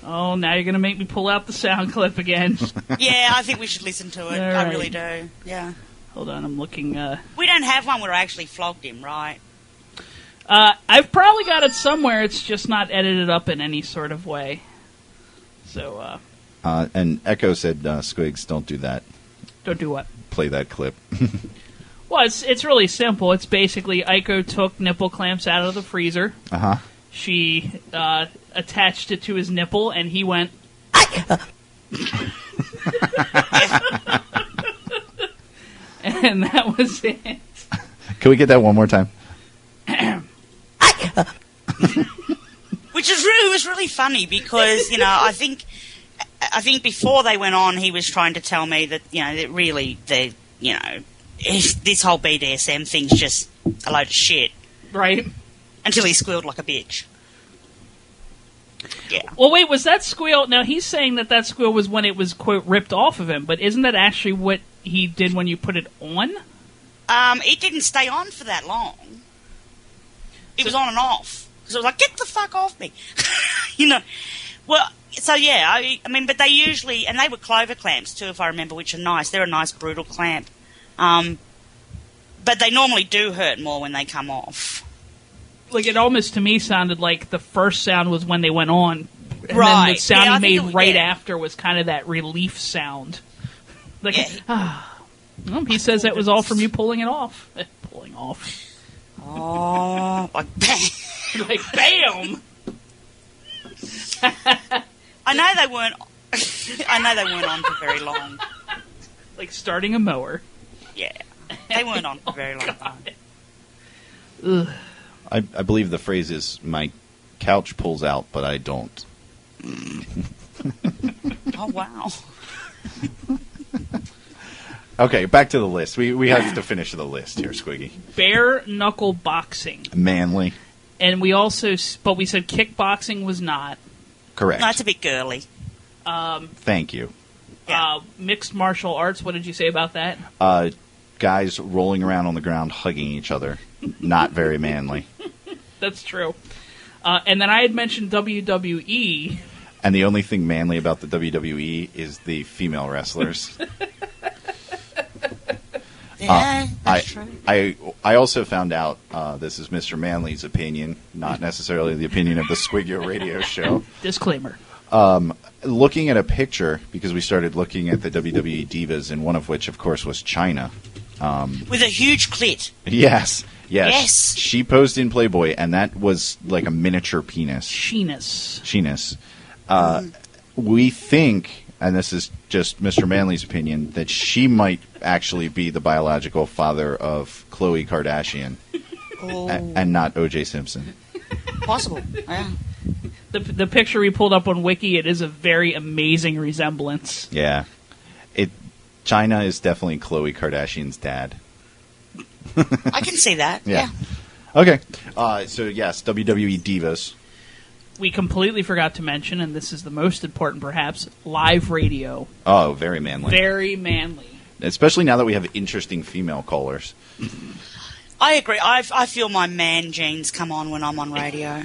Oh, now you're going to make me pull out the sound clip again. Yeah, I think we should listen to it. Right. I really do. Yeah. Hold on, I'm looking. We don't have one where I actually flogged him, right? I've probably got it somewhere. It's just not edited up in any sort of way. So. And Echo said, "Squigs, don't do that. Don't do what? Play that clip." Well, it's really simple. It's basically Aiko took nipple clamps out of the freezer. Uh-huh. she attached it to his nipple, and he went. And that was it. Can we get that one more time? Which is really was really funny because I think before they went on, he was trying to tell me that that really this whole BDSM thing's just a load of shit, Right. until he squealed like a bitch. Yeah. Well, wait, was that squeal? Now, he's saying that squeal was when it was, quote, ripped off of him, but isn't that actually what he did when you put it on? It didn't stay on for that long. It was on and off. So I was like, get the fuck off me. Well, so yeah, I mean, but they usually, and they were clover clamps too, if I remember, which are nice. They're a nice, brutal clamp. But they normally do hurt more when they come off. Like, it almost to me sounded like the first sound was when they went on. And Right. then the sound Yeah, I he think made it- right yeah. after was kind of that relief sound. Like, Yeah. Well, he says that was all from you pulling it off. Pulling off. Oh, like bam. Like, bam! I know they weren't. I know they weren't on for very long. Like starting a mower. Yeah, they weren't on for very long time. Ugh. I believe the phrase is, my couch pulls out, but I don't. Oh wow. Okay, back to the list. We have to finish the list here, Squiggy. Bare knuckle boxing. Manly. And we also, but we said kickboxing was not. Correct. No, it's a bit girly. Thank you. Yeah. Mixed martial arts, what did you say about that? Guys rolling around on the ground hugging each other. Not very manly. That's true. And then I had mentioned WWE. And the only thing manly about the WWE is the female wrestlers. Yeah, that's true. I also found out, this is Mr. Manley's opinion, not necessarily the opinion of the SquigY0 radio show. Disclaimer. Looking at a picture, because we started looking at the WWE divas, and one of which, of course, was Chyna. With a huge clit. Yes. Yes. She posed in Playboy, and that was like a miniature penis. Sheenus. We think, and this is just Mr. Manley's opinion, that she might actually be the biological father of Khloe Kardashian, Oh, and not O.J. Simpson. possible. Yeah. The picture we pulled up on Wiki, it is a very amazing resemblance. Yeah. Chyna is definitely Khloe Kardashian's dad. I can see that. Yeah. Okay. So, yes, WWE divas. We completely forgot to mention, and this is the most important perhaps, live radio. Oh, very manly. Very manly. Especially now that we have interesting female callers. I agree. I feel my man genes come on when I'm on radio.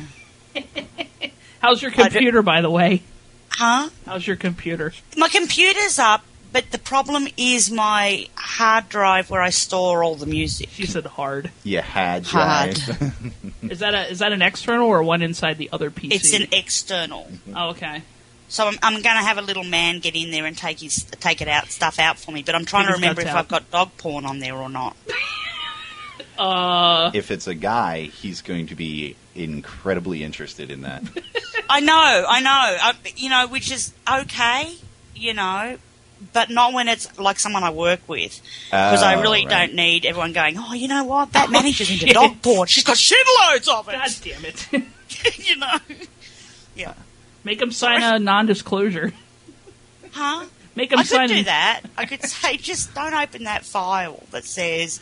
How's your computer, by the way? Huh? How's your computer? My computer's up, but the problem is my hard drive where I store all the music. She said hard. You had Hard. Is that an external or one inside the other PC? It's an external. Oh, okay. So I'm going to have a little man get in there and take stuff out for me. But I'm trying to Take his remember guts if out. I've got dog porn on there or not. If it's a guy, he's going to be incredibly interested in that. I know. Which is okay, but not when it's like someone I work with. Because I really right. don't need everyone going, oh, you know what, that manager's into dog porn. She's got shitloads of it. God damn it. Yeah. Make him sign a non-disclosure. Huh? Make him I sign could do that. I could say, just don't open that file that says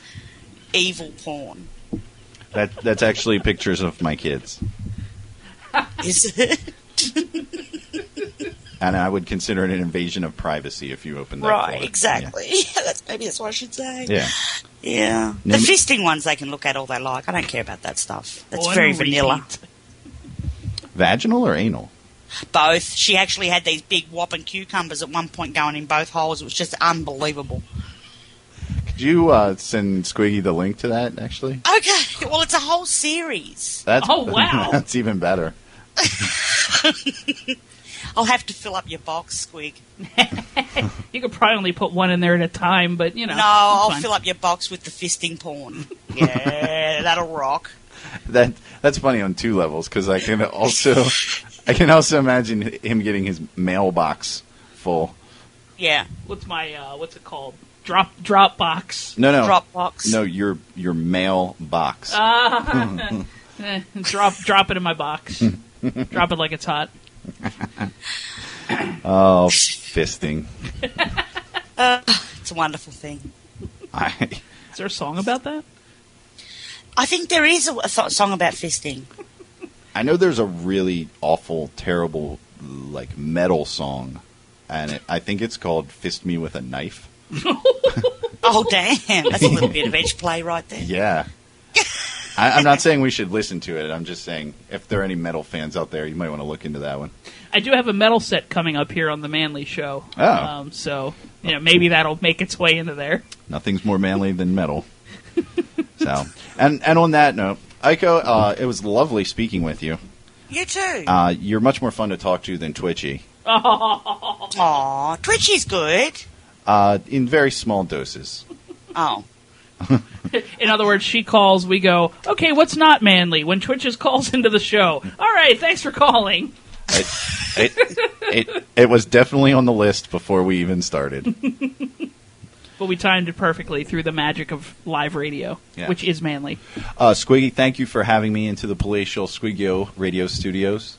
evil porn. That's actually pictures of my kids. Is it? And I would consider it an invasion of privacy if you opened that Right, folder. exactly. Maybe that's what I should say. Yeah. Yeah. The Name- fisting ones they can look at all they like. I don't care about that stuff. That's On very repeat. vanilla. Vaginal or anal? Both. She actually had these big whopping cucumbers at one point going in both holes. It was just unbelievable. Could you send Squiggy the link to that, actually? Okay. Well, it's a whole series. Oh, wow. That's even better. I'll have to fill up your box, Squig. You could probably only put one in there at a time, but, No, it's I'll fine. fill up your box with the fisting porn. Yeah, that'll rock. That's funny on two levels because I can also imagine him getting his mailbox full. Yeah. What's it called? Drop box. No. Dropbox. No, your mailbox. Drop it in my box. Drop it like it's hot. Oh, fisting. It's a wonderful thing. Is there a song about that? I think there is a song about fisting. I know there's a really awful, terrible, like, metal song, and I think it's called Fist Me With a Knife. Oh, damn. That's a little bit of edge play right there. Yeah. I'm not saying we should listen to it. I'm just saying if there are any metal fans out there, you might want to look into that one. I do have a metal set coming up here on the Manly Show. Oh. So, maybe that'll make its way into there. Nothing's more manly than metal. So, and on that note, Aiko, it was lovely speaking with you. You too. You're much more fun to talk to than Twitchy. Aw, Twitchy's good. In very small doses. Oh. In other words, she calls, we go, okay, what's not manly? When Twitches calls into the show. All right, thanks for calling. It was definitely on the list before we even started. But we timed it perfectly through the magic of live radio, Yeah. which is manly. Squiggy, thank you for having me into the palatial SquigY0 radio studios.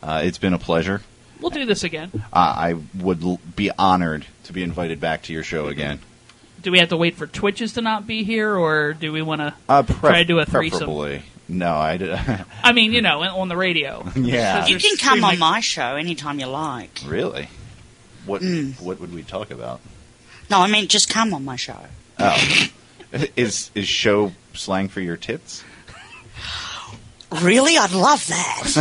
It's been a pleasure. We'll do this again. I would be honored to be invited back to your show again. Do we have to wait for Twitches to not be here, or do we want to try to do a threesome? Preferably. No, I did. I mean, on the radio. Yeah. You can come on my show anytime you like. Really? What would we talk about? No, I mean, just come on my show. Oh. Is show slang for your tits? Really? I'd love that.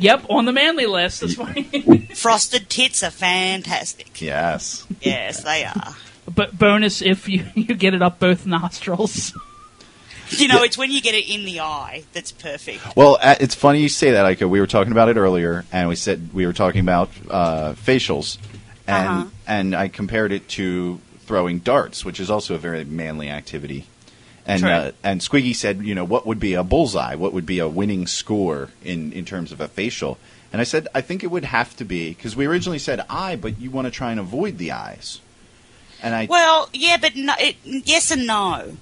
Yep, on the manly list. That's fine. Frosted tits are fantastic. Yes. Yes, they are. But bonus if you get it up both nostrils. It's when you get it in the eye that's perfect. Well, it's funny you say that, Aiko. We were talking about it earlier, and we were talking about facials, and I compared it to throwing darts, which is also a very manly activity. And and Squiggy said, what would be a bullseye? What would be a winning score in terms of a facial? And I said, I think it would have to be, because we originally said eye, but you want to try and avoid the eyes. And Well, yeah, but no, yes and no.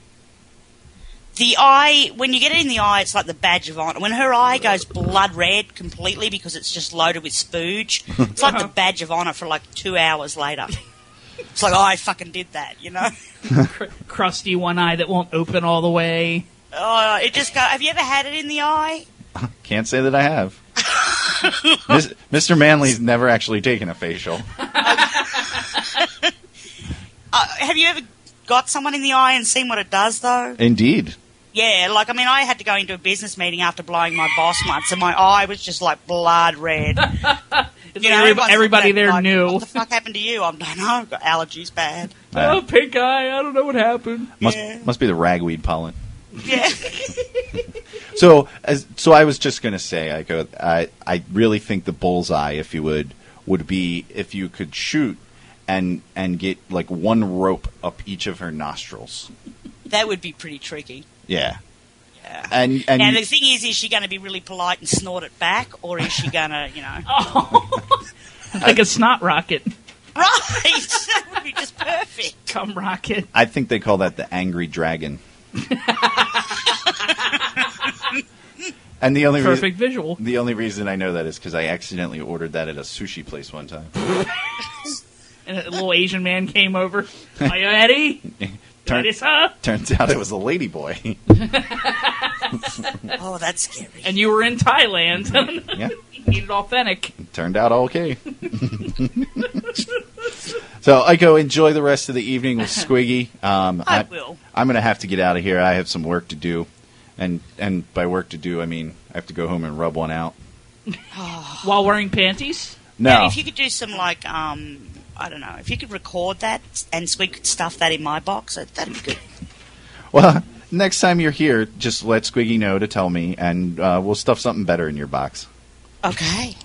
The eye, when you get it in the eye, it's like the badge of honor. When her eye goes blood red completely because it's just loaded with spooge, it's like the badge of honor for like 2 hours later. It's like, I fucking did that, Crusty one eye that won't open all the way. Oh, it just have you ever had it in the eye? can't say that I have. Mr. Manley's never actually taken a facial. Have you ever got someone in the eye and seen what it does, though? Indeed. Yeah, I had to go into a business meeting after blowing my boss once, and my eye was just like blood red. Everybody there knew. What the fuck happened to you? I don't know. I've got allergies bad. Oh, pink eye. I don't know what happened. Must be the ragweed pollen. Yeah. So I was just going to say, I really think the bullseye, if you would be if you could shoot and get like one rope up each of her nostrils. That would be pretty tricky. Yeah. Yeah. And now the thing is she going to be really polite and snort it back, or is she going to, like a snot rocket. Right. That would be just perfect. Cum rocket. I think they call that the angry dragon. And the only perfect visual. The only reason I know that is because I accidentally ordered that at a sushi place one time. And a little Asian man came over. Are you ready? Turns out it was a ladyboy. Oh, that's scary. And you were in Thailand. Yeah. Eat it authentic. Turned out okay. So, Aiko, enjoy the rest of the evening with Squiggy. I will. I'm going to have to get out of here. I have some work to do. And by work to do, I mean I have to go home and rub one out. While wearing panties? No. Now, if you could do some, I don't know, if you could record that and Squig could stuff that in my box, that'd be good. Well, next time you're here, just let Squiggy know to tell me, and we'll stuff something better in your box. Okay.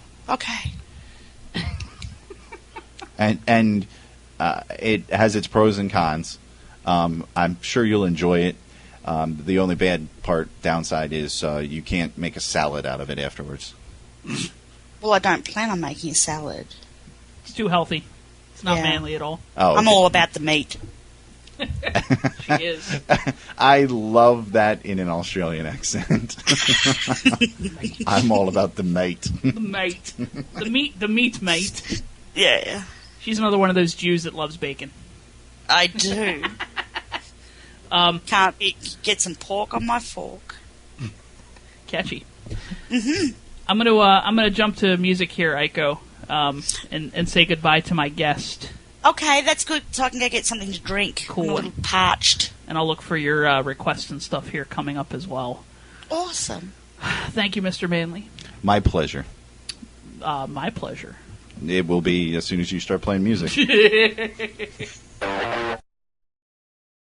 And it has its pros and cons. I'm sure you'll enjoy it. The only downside is you can't make a salad out of it afterwards. Well, I don't plan on making a salad. It's too healthy. It's not Yeah. manly at all. Oh, I'm all about the meat. She is. I love that in an Australian accent. I'm all about the mate. The mate. The meat mate. Yeah, She's another one of those Jews that loves bacon. I do. Get some pork on my fork. Catchy. I'm gonna jump to music here, Aiko, and say goodbye to my guest. Okay, that's good, so I can go get something to drink. Cool. I'm a little parched. And I'll look for your requests and stuff here coming up as well. Awesome. Thank you, Mr. Manley. My pleasure. My pleasure. It will be as soon as you start playing music.